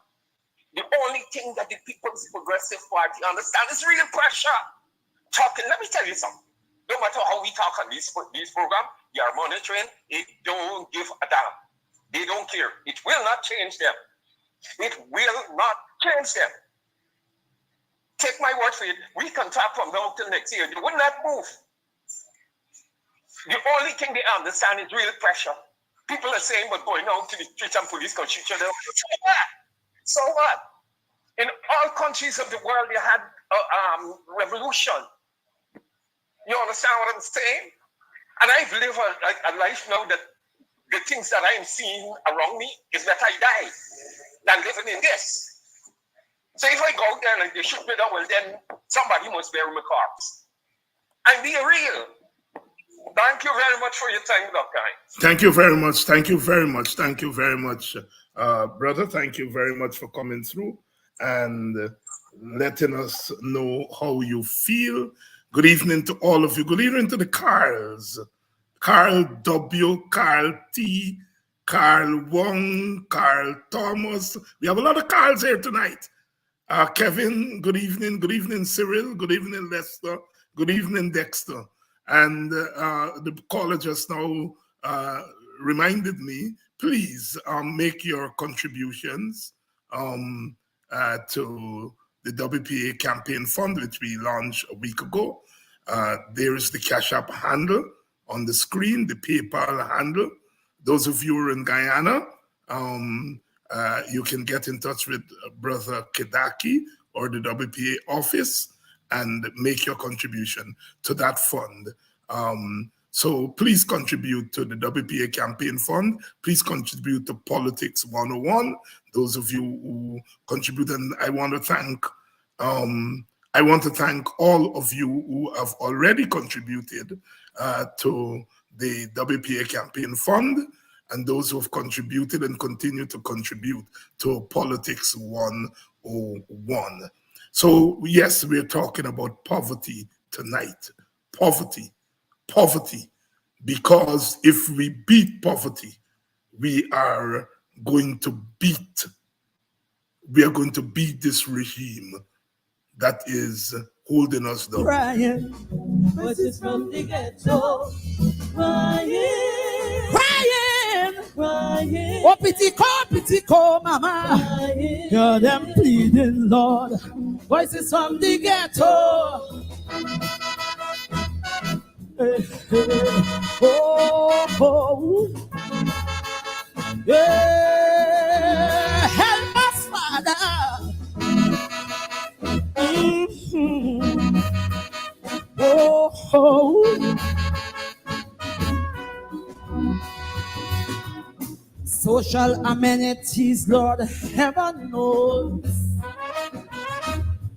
The only thing that the People's Progressive Party understand is real pressure. Let me tell you something. No matter how we talk on these programs, they are monitoring. It don't give a damn. They don't care. It will not change them. It will not change them. Take my word for it. We can talk from now till next year. They will not move. The only thing they understand is real pressure. People are saying, but going out to the streets and police can shoot you down. So what? In all countries of the world, they had revolution. You understand what I'm saying? And I've lived a life now that the things that I'm seeing around me is that I die than living in this. So if I go out there and they shoot me down, well, then somebody must bury my corpse. I'm being real. Thank you very much for your time, Dr. Hines. Thank you very much. Thank you very much. Thank you very much, brother. Thank you very much for coming through and letting us know how you feel. Good evening to all of you. Good evening to the Carls. Carl W., Carl T., Carl Wong, Carl Thomas. We have a lot of Carls here tonight. Kevin, good evening. Good evening, Cyril. Good evening, Lester. Good evening, Dexter. And the caller just now reminded me, please make your contributions to the WPA Campaign Fund, which we launched a week ago. There is the Cash App handle on the screen, the PayPal handle. Those of you who are in Guyana, you can get in touch with Brother Kidaki or the WPA office and make your contribution to that fund. So please contribute to the WPA Campaign Fund. Please contribute to Politics 101. Those of you who contribute, and I want to thank all of you who have already contributed to the WPA Campaign Fund, and those who have contributed and continue to contribute to Politics 101. So yes, we're talking about poverty tonight. Poverty, because if we beat poverty, we are going to beat this regime that is holding us down. Crying, Voices from the ghetto, crying, crying. crying, Oh, pity call, mama. crying. Hear them pleading, Lord. Voices from the ghetto. Oh, yeah. Help us, Father. Oh. Social amenities, Lord, heaven knows.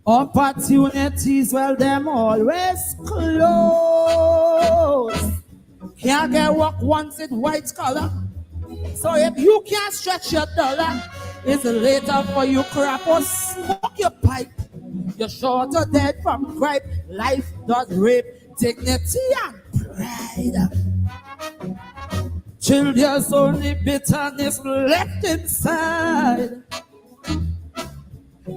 Opportunities, well, them always close. Can't get work once in white collar. So if you can't stretch your dollar, it's later for you crap or smoke your pipe. You're short or dead from gripe. Life does rape dignity and pride. Till there's only bitterness left inside.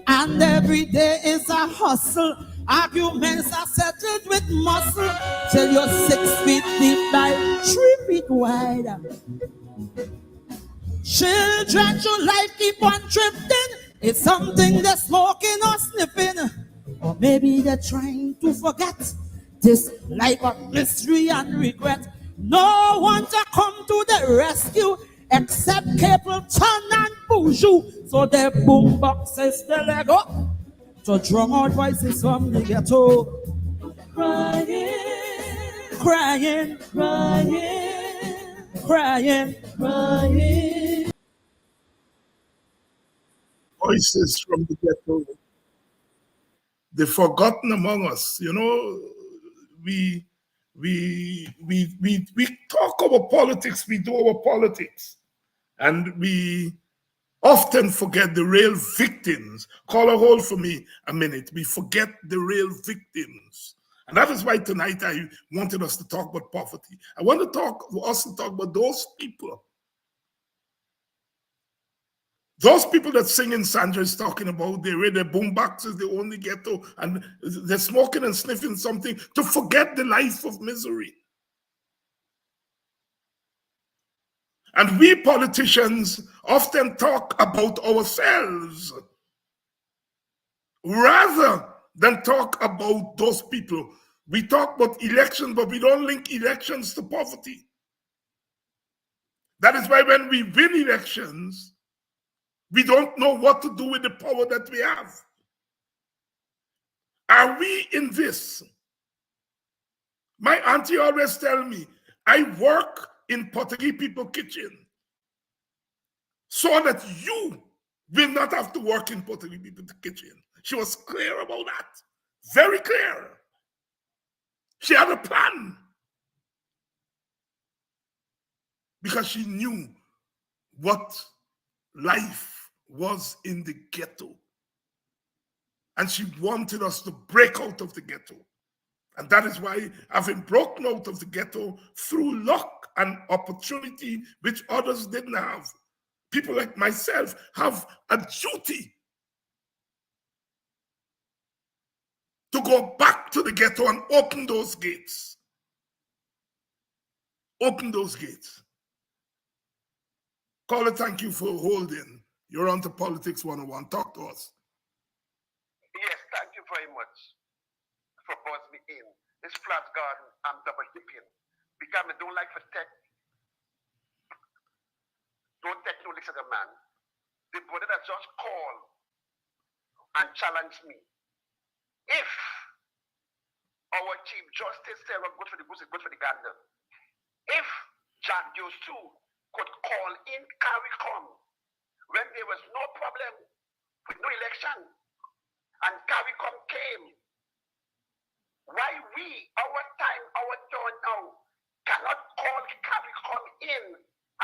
And every day is a hustle. Arguments are settled with muscle. Till you're 6 feet deep by 3 feet wide. Children should life keep on drifting. It's something they're smoking or sniffing. Or maybe they're trying to forget this life of mystery and regret. No one to come to the rescue except Capleton and Boujou. So their boom boxes they let go to drum out voices from the ghetto. Crying, Crying, crying, crying, crying. Voices from the ghetto. The forgotten among us. You know, we talk about politics, we do our politics, and we often forget the real victims. Call a hold for me a minute. We forget the real victims. And that is why tonight I wanted us to talk about poverty. I want to talk about those people. Those people that singing Sandra is talking about, they read their boom boxes, they only ghetto, and they're smoking and sniffing something to forget the life of misery. And we politicians often talk about ourselves rather than talk about those people. We talk about elections, but we don't link elections to poverty. That is why when we win elections, we don't know what to do with the power that we have. Are we in this? My auntie always tell me, I work in Portuguese people kitchen so that you will not have to work in Portuguese people kitchen. She was clear about that. Very clear. She had a plan. Because she knew what life was in the ghetto. And she wanted us to break out of the ghetto. And that is why, having broken out of the ghetto through luck and opportunity, which others didn't have, people like myself have a duty to go back to the ghetto and open those gates. Open those gates. Caller, thank you for holding. You're on to Politics 101. Talk to us. Yes, thank you very much for buzzing me in. This flat garden, I'm double dipping because I don't like to take. Don't take no listen to the man. The brother that just called and challenged me. If our Chief Justice said, well, go for the goose, go for the gander. If Jack Josu could call in CARICOM when there was no problem with no election, and CARICOM came, why we, our time, our turn now, cannot call CARICOM in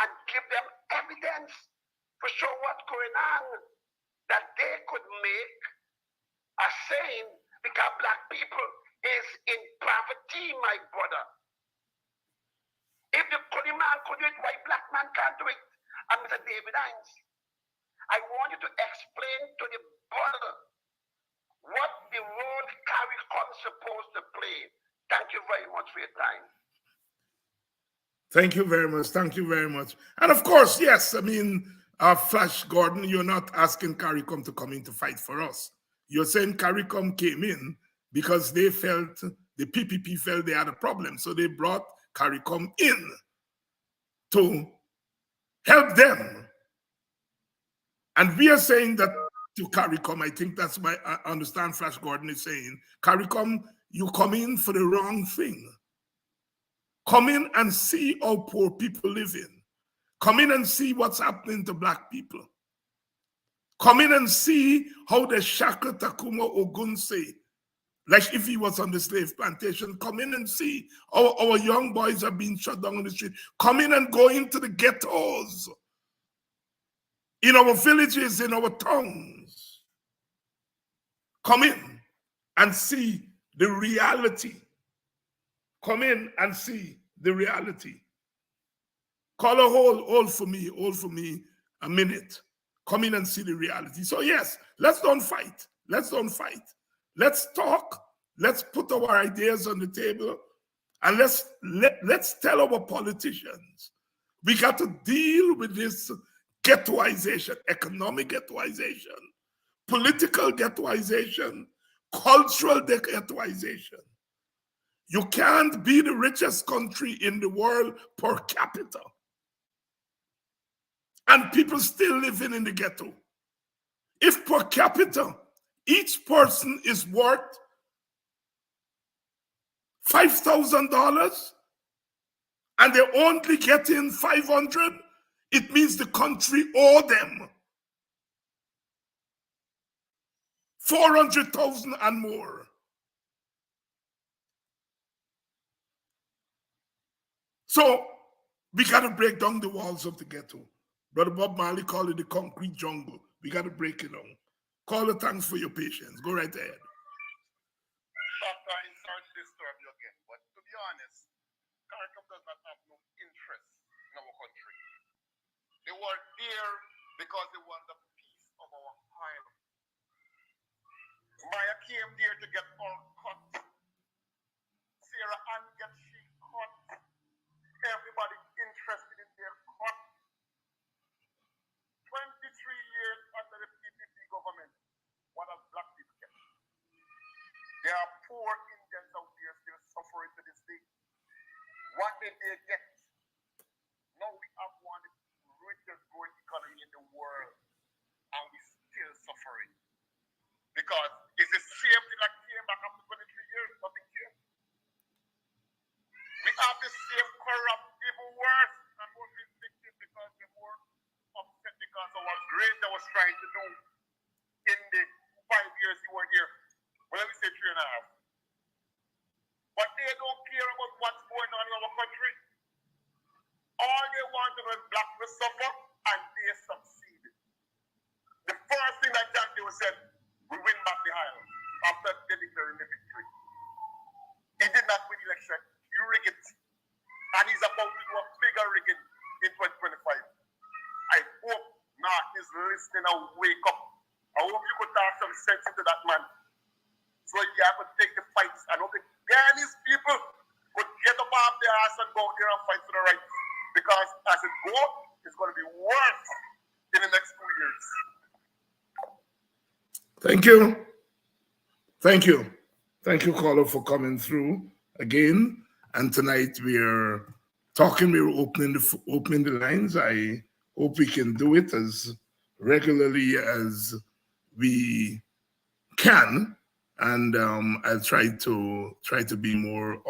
and give them evidence to show what's going on, that they could make a saying, because black people is in poverty, my brother. If the Cody man could do it, why black man can't do it? And Mr. David Hines, I want you to explain to the brother what the role CARICOM is supposed to play. Thank you very much for your time. Thank you very much. Thank you very much. And of course, yes, I mean, Flash Gordon, you're not asking CARICOM to come in to fight for us. You're saying CARICOM came in because they felt, the PPP felt they had a problem. So they brought CARICOM in to help them. And we are saying that to CARICOM, I think that's why I understand Flash Gordon is saying, CARICOM, you come in for the wrong thing. Come in and see how poor people live in. Come in and see what's happening to Black people. Come in and see how the shackle Takuma Ogunse, like if he was on the slave plantation, come in and see how our young boys are being shut down on the street. Come in and go into the ghettos, in our villages, in our towns. Come in and see the reality. Come in and see the reality. Call a hold for me a minute. Come in and see the reality. So yes, let's don't fight. Let's don't fight. Let's talk. Let's put our ideas on the table, and let's tell our politicians we got to deal with this ghettoization, economic ghettoization, political ghettoization, cultural ghettoization. You can't be the richest country in the world per capita, and people still living in the ghetto. If per capita, each person is worth $5,000 and they're only getting $500, it means the country owe them $400,000 and more. So we got to break down the walls of the ghetto. Brother Bob Marley called it the concrete jungle. We got to break it down. Call it, thanks for your patience. Go right ahead. Doctor, I'm sorry to disturb you again, but to be honest, CARICOM does not have no interest in our country. They were there because they want the peace of our island. Maya came there to get her cut. Sarah Ann get she cut. Everybody interested in their cut. 23 years under the PPP government, what have Black people get? There are poor Indians out there still suffering to this day. What did they get? Now we have one of the richest growing economy in the world, and we still suffering. Because it's the same thing that came back after 23 years, nothing changed. We have the same corrupt, even worse, and more vindictive because they're more upset because of what great I was trying to do in the 5 years you were here. Well, let me say 3.5. But they don't care about what's going on in our country. All they want to do is Black will suffer, and they succeed. The first thing that Jack Dewey said, we win back the island after they declaring the victory. He did not win the election. He rigged it. And he's about to do a bigger rigging in 2025. I hope Mark is listening and wake up. I hope you could talk some sense into that man. So you have to take the fights. I hope the Ghanese people could get up off their ass and go out there and fight for the right. Because as it goes, it's going to be worse in the next 2 years. Thank you. Thank you. Thank you, caller, for coming through again. And tonight we're talking, we're opening the lines. I hope we can do it as regularly as we can. And I'll try to be more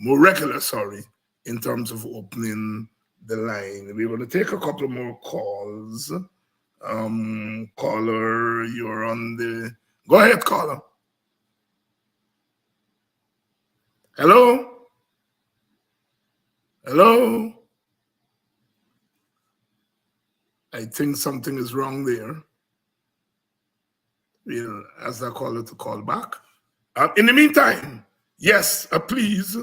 regular, in terms of opening the line. We're going to take a couple more calls. Caller, you're on the... Go ahead, caller. Hello? Hello? I think something is wrong there. We'll ask that caller to call back. In the meantime, yes, please,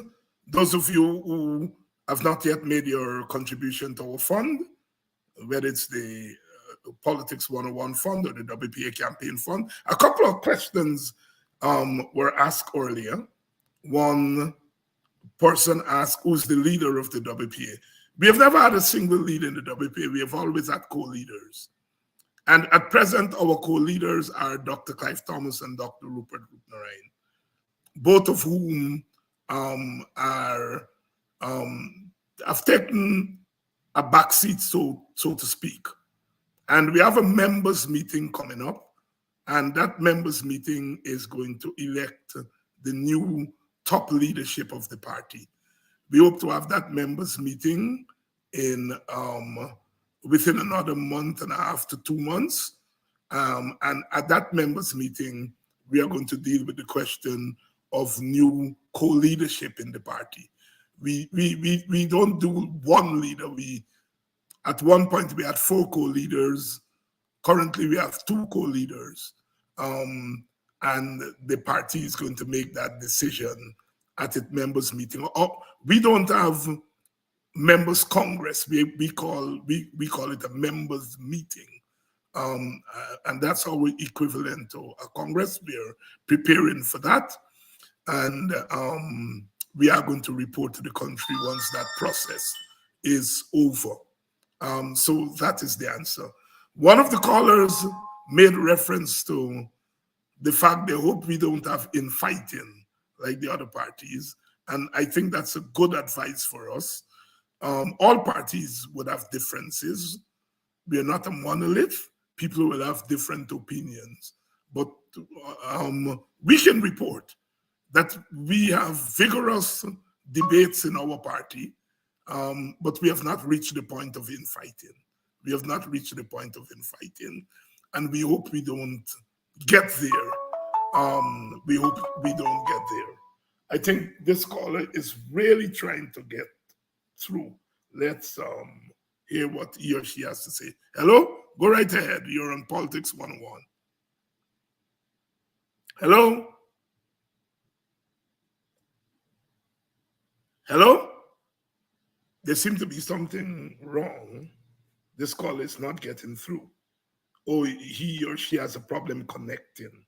those of you who have not yet made your contribution to our fund, whether it's the Politics 101 Fund or the WPA Campaign Fund. A couple of questions were asked earlier. One person asked, who's the leader of the WPA? We have never had a single leader in the WPA. We have always had co-leaders. And at present, our co-leaders are Dr. Clive Thomas and Dr. Rupert Roopnarine, both of whom have taken a backseat, so to speak. And we have a members meeting coming up, and that members meeting is going to elect the new top leadership of the party. We hope to have that members meeting in within another month and a half to 2 months. And at that members meeting, we are going to deal with the question of new co-leadership in the party. We don't do one leader. At one point we had 4 co-leaders. Currently we have 2 co-leaders. And the party is going to make that decision at its members meeting. We don't have members congress. We call it a members meeting. And that's our equivalent to a congress. We're preparing for that. And we are going to report to the country once that process is over. So that is the answer. One of the callers made reference to the fact they hope we don't have infighting like the other parties. And I think that's a good advice for us. All parties would have differences. We are not a monolith. People will have different opinions. But we can report that we have vigorous debates in our party, but we have not reached the point of infighting. We have not reached the point of infighting, and we hope we don't get there. We hope we don't get there. I think this caller is really trying to get through. Let's hear what he or she has to say. Hello? Go right ahead. You're on Politics 101. Hello? Hello? There seems to be something wrong. This call is not getting through. Oh, he or she has a problem connecting.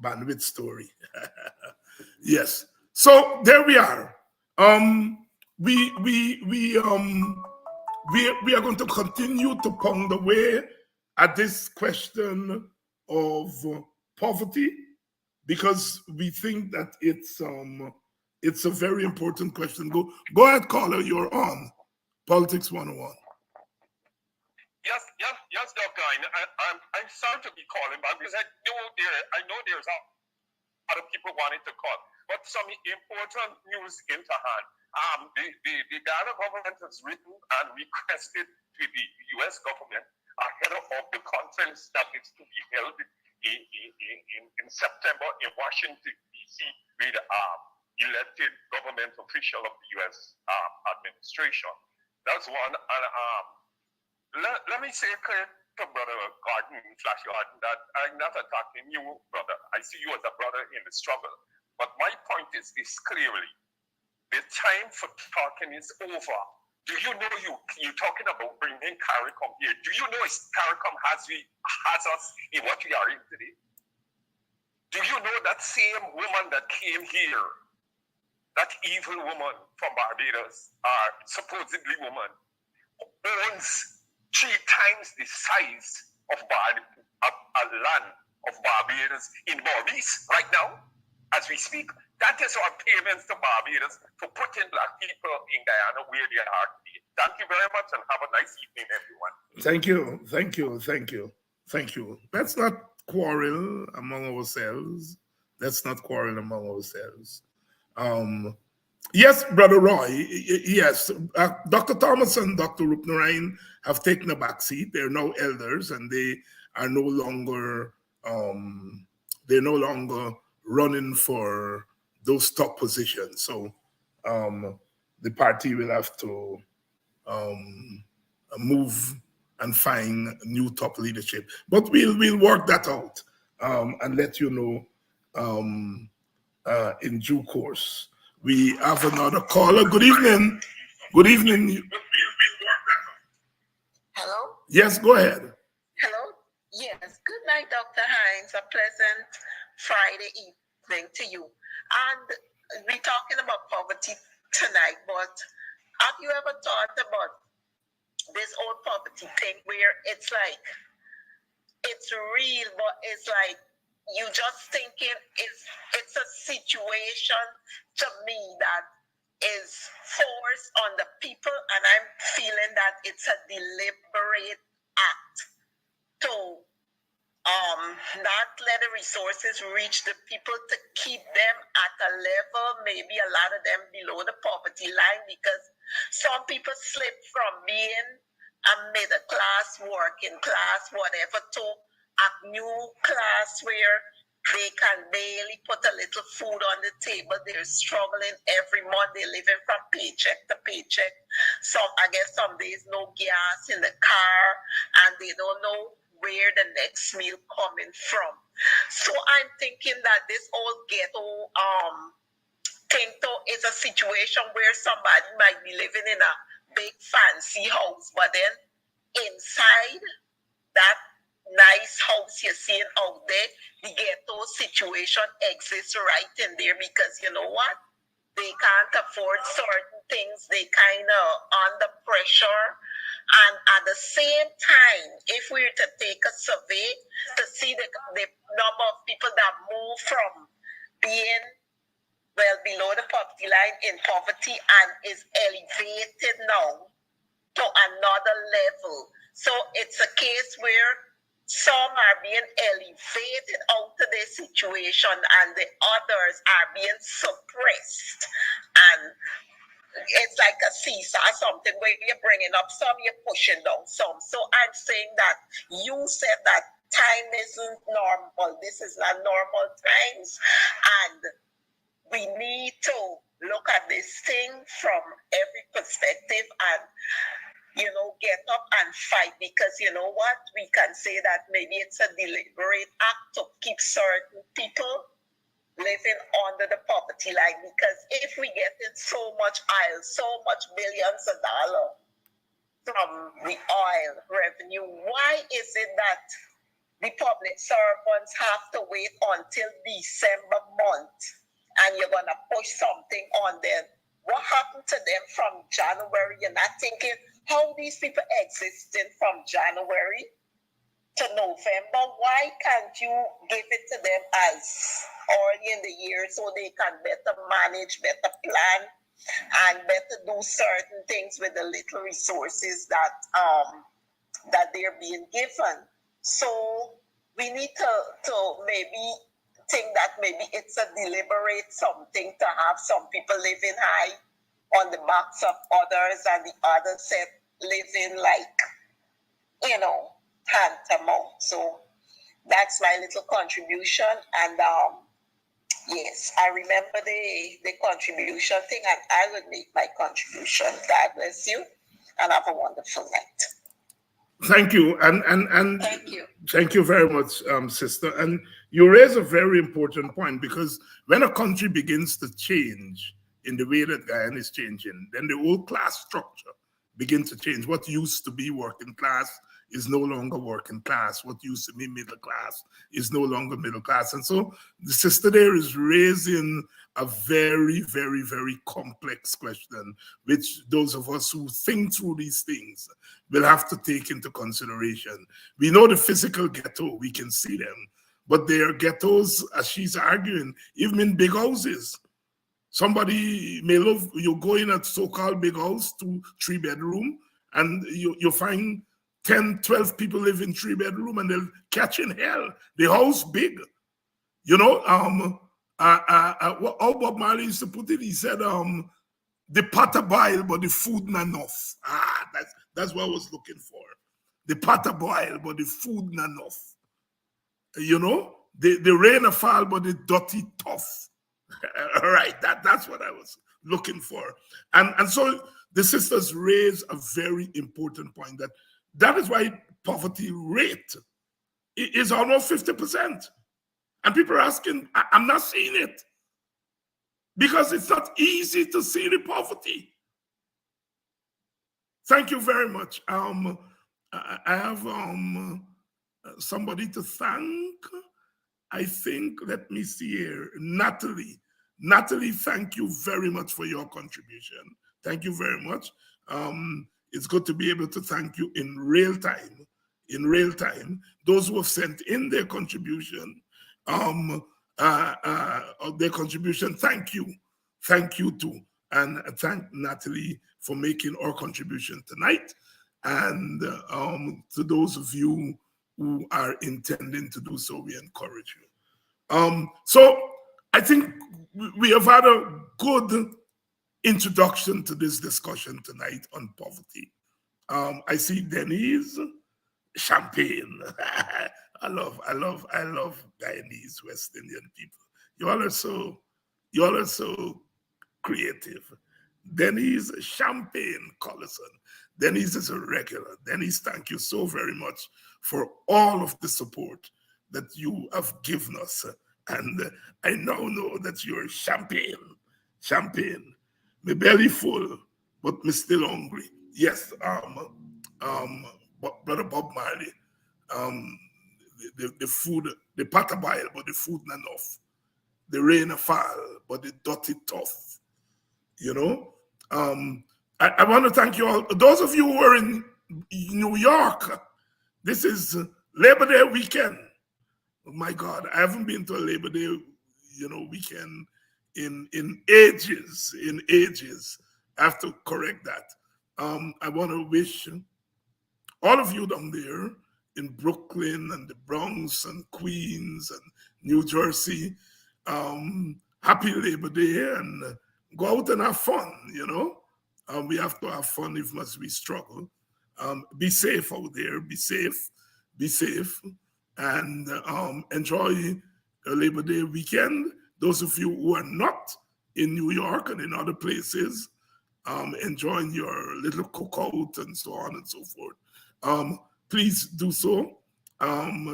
Bandwidth story. Yes. So there we are. We are going to continue to pound away at this question of poverty, because we think that it's a very important question. Go ahead, caller. You're on Politics 101. Yes, Dr. I'm sorry to be calling, but because I know there's other people wanting to call, but some important news into hand. The Ghana government has written and requested to the U.S. government ahead of the conference that is to be held in September in Washington, D.C. with elected government official of the U.S. administration. That's one. And let me say clear to Brother Gordon, Flash Gordon, that I'm not attacking you, brother. I see you as a brother in the struggle. But my point is this clearly. The time for talking is over. Do you know you're talking about bringing CARICOM here? Do you know CARICOM has us in what we are in today? Do you know that same woman that came here, that evil woman from Barbados, supposedly woman, owns 3 times the size of a land of Barbados in Maurice right now, as we speak? That is our payments to Barbados for putting Black people in Guyana where they are today. Thank you very much and have a nice evening, everyone. Thank you. Let's not quarrel among ourselves. Yes, Brother Roy, yes. Dr. Thomas and Dr. Roopnarine have taken a back seat. They're now elders, and they are no longer running for those top positions. So the party will have to move and find new top leadership. But we'll work that out and let you know in due course. We have another caller. Good evening. Good evening. Hello? Yes, go ahead. Yes, good night, Dr. Hines. A pleasant Friday evening to you. And we're talking about poverty tonight, but have you ever thought about this old poverty thing where it's like, it's real, but it's like you just thinking it's a situation to me that is forced on the people, and I'm feeling that it's a deliberate act to not let the resources reach the people, to keep them at a level, maybe a lot of them below the poverty line, because some people slip from being a middle class, working class, whatever, to a new class where they can barely put a little food on the table. They're struggling every month. They're living from paycheck to paycheck. I guess some days no gas in the car, and they don't know where the next meal coming from. So I'm thinking that this old ghetto thing though is a situation where somebody might be living in a big fancy house, but then inside that nice house you're seeing out there, the ghetto situation exists right in there, because you know what? They can't afford certain things. They kind of under pressure. And at the same time, if we were to take a survey to see the number of people that move from being well below the poverty line in poverty and is elevated now to another level. So it's a case where some are being elevated out of their situation and the others are being suppressed. And it's like a seesaw, something where you're bringing up some, you're pushing down some. So I'm saying that you said that time isn't normal. This is not normal times. And we need to look at this thing from every perspective and, get up and fight, because you know what? We can say that maybe it's a deliberate act to keep certain people living under the poverty line, because if we get in so much oil, so much billions of dollars from the oil revenue, why is it that the public servants have to wait until December month and you're going to push something on them? What happened to them from January? You're not thinking how these people existing from January to November. Why can't you give it to them as early in the year so they can better manage, better plan, and better do certain things with the little resources that they're being given? So we need to maybe think that maybe it's a deliberate something to have some people living high on the backs of others, and the other set living like, hand to mouth. So that's my little contribution. And yes, I remember the contribution thing, and I would make my contribution. God bless you, and have a wonderful night. Thank you, and Thank you. Thank you very much, sister. And you raise a very important point, because when a country begins to change in the way that Guyana is changing, then the whole class structure begins to change. What used to be working class is no longer working class. What used to be middle class is no longer middle class. And so the sister there is raising a very, very, very complex question, which those of us who think through these things will have to take into consideration. We know the physical ghetto, we can see them, but there are ghettos, as she's arguing, even in big houses. Somebody may love, you go in a so-called big house, 2-3 bedroom, and you find 10, 12 people live in 3 bedroom, and they'll catch in hell. The house big. How Bob Marley used to put it, he said, the pot a boil, but the food not enough. That's what I was looking for. The pot a boil, but the food not enough. The rain a fall, but the dirty tough. All right, that's what I was looking for. And so the sisters raise a very important point, that is why poverty rate is almost 50%. And people are asking, I'm not seeing it, because it's not easy to see the poverty. Thank you very much. I have somebody to thank. I think, let me see here, Natalie. Natalie, thank you very much for your contribution. Thank you very much. It's good to be able to thank you in real time. In real time, those who have sent in their contribution, thank you. Thank you too. And thank Natalie for making our contribution tonight. And to those of you who are intending to do so, we encourage you. So I think we have had a good introduction to this discussion tonight on poverty. I see Denise, champagne. I love Guyanese West Indian people. You all are so creative. Denise Champagne Collison. Denise is a regular. Denise, thank you so very much for all of the support that you have given us. And I now know that you're champagne. My belly full, but me still hungry. Yes, Brother Bob Marley, the food, the pot a boil, but the food not enough. The rain a fall, but the dirty tough. You know, I want to thank you all. Those of you who are in New York, this is Labor Day weekend. Oh my God, I haven't been to a Labor Day, weekend in ages. I have to correct that. I want to wish all of you down there in Brooklyn and the Bronx and Queens and New Jersey, happy Labor Day, and go out and have fun, we have to have fun if much we struggle. Be safe out there, be safe, and enjoy a Labor Day weekend. Those of you who are not in New York and in other places, enjoying your little cookout and so on and so forth, please do so.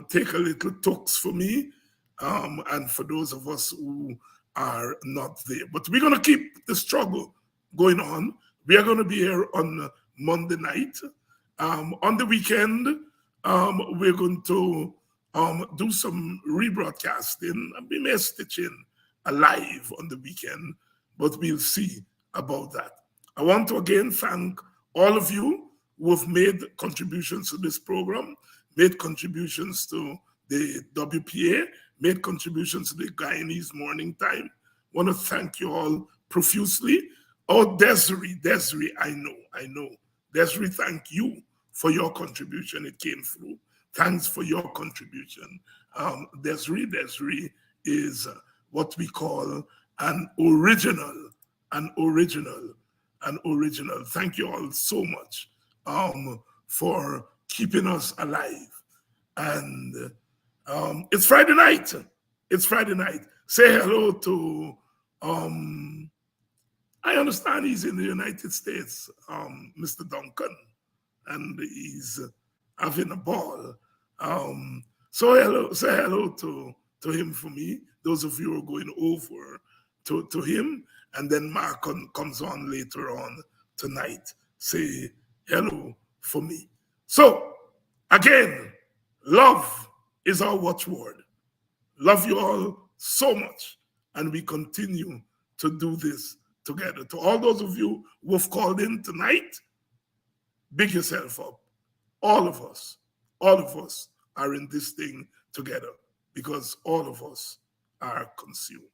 Take a little tux for me, and for those of us who are not there. But we're going to keep the struggle going on. We are going to be here on Monday night. On the weekend, we're going to do some rebroadcasting, and we may stitch in a live on the weekend, but we'll see about that. I want to again thank all of you who have made contributions to this program, made contributions to the WPA, made contributions to the Guyanese Morning Time. I want to thank you all profusely. Oh, Desiree, I know. Desiree, thank you for your contribution. It came through. Thanks for your contribution. Desiree is what we call an original. Thank you all so much for keeping us alive. And it's Friday night. Say hello to, I understand he's in the United States, Mr. Duncan, and he's having a ball. So say hello to him for me. Those of you who are going over to him, and then Mark comes on later on tonight. Say hello for me. So again, love is our watchword. Love you all so much, and we continue to do this together. To all those of you who have called in tonight, big yourself up. All of us are in this thing together, because all of us are consumed.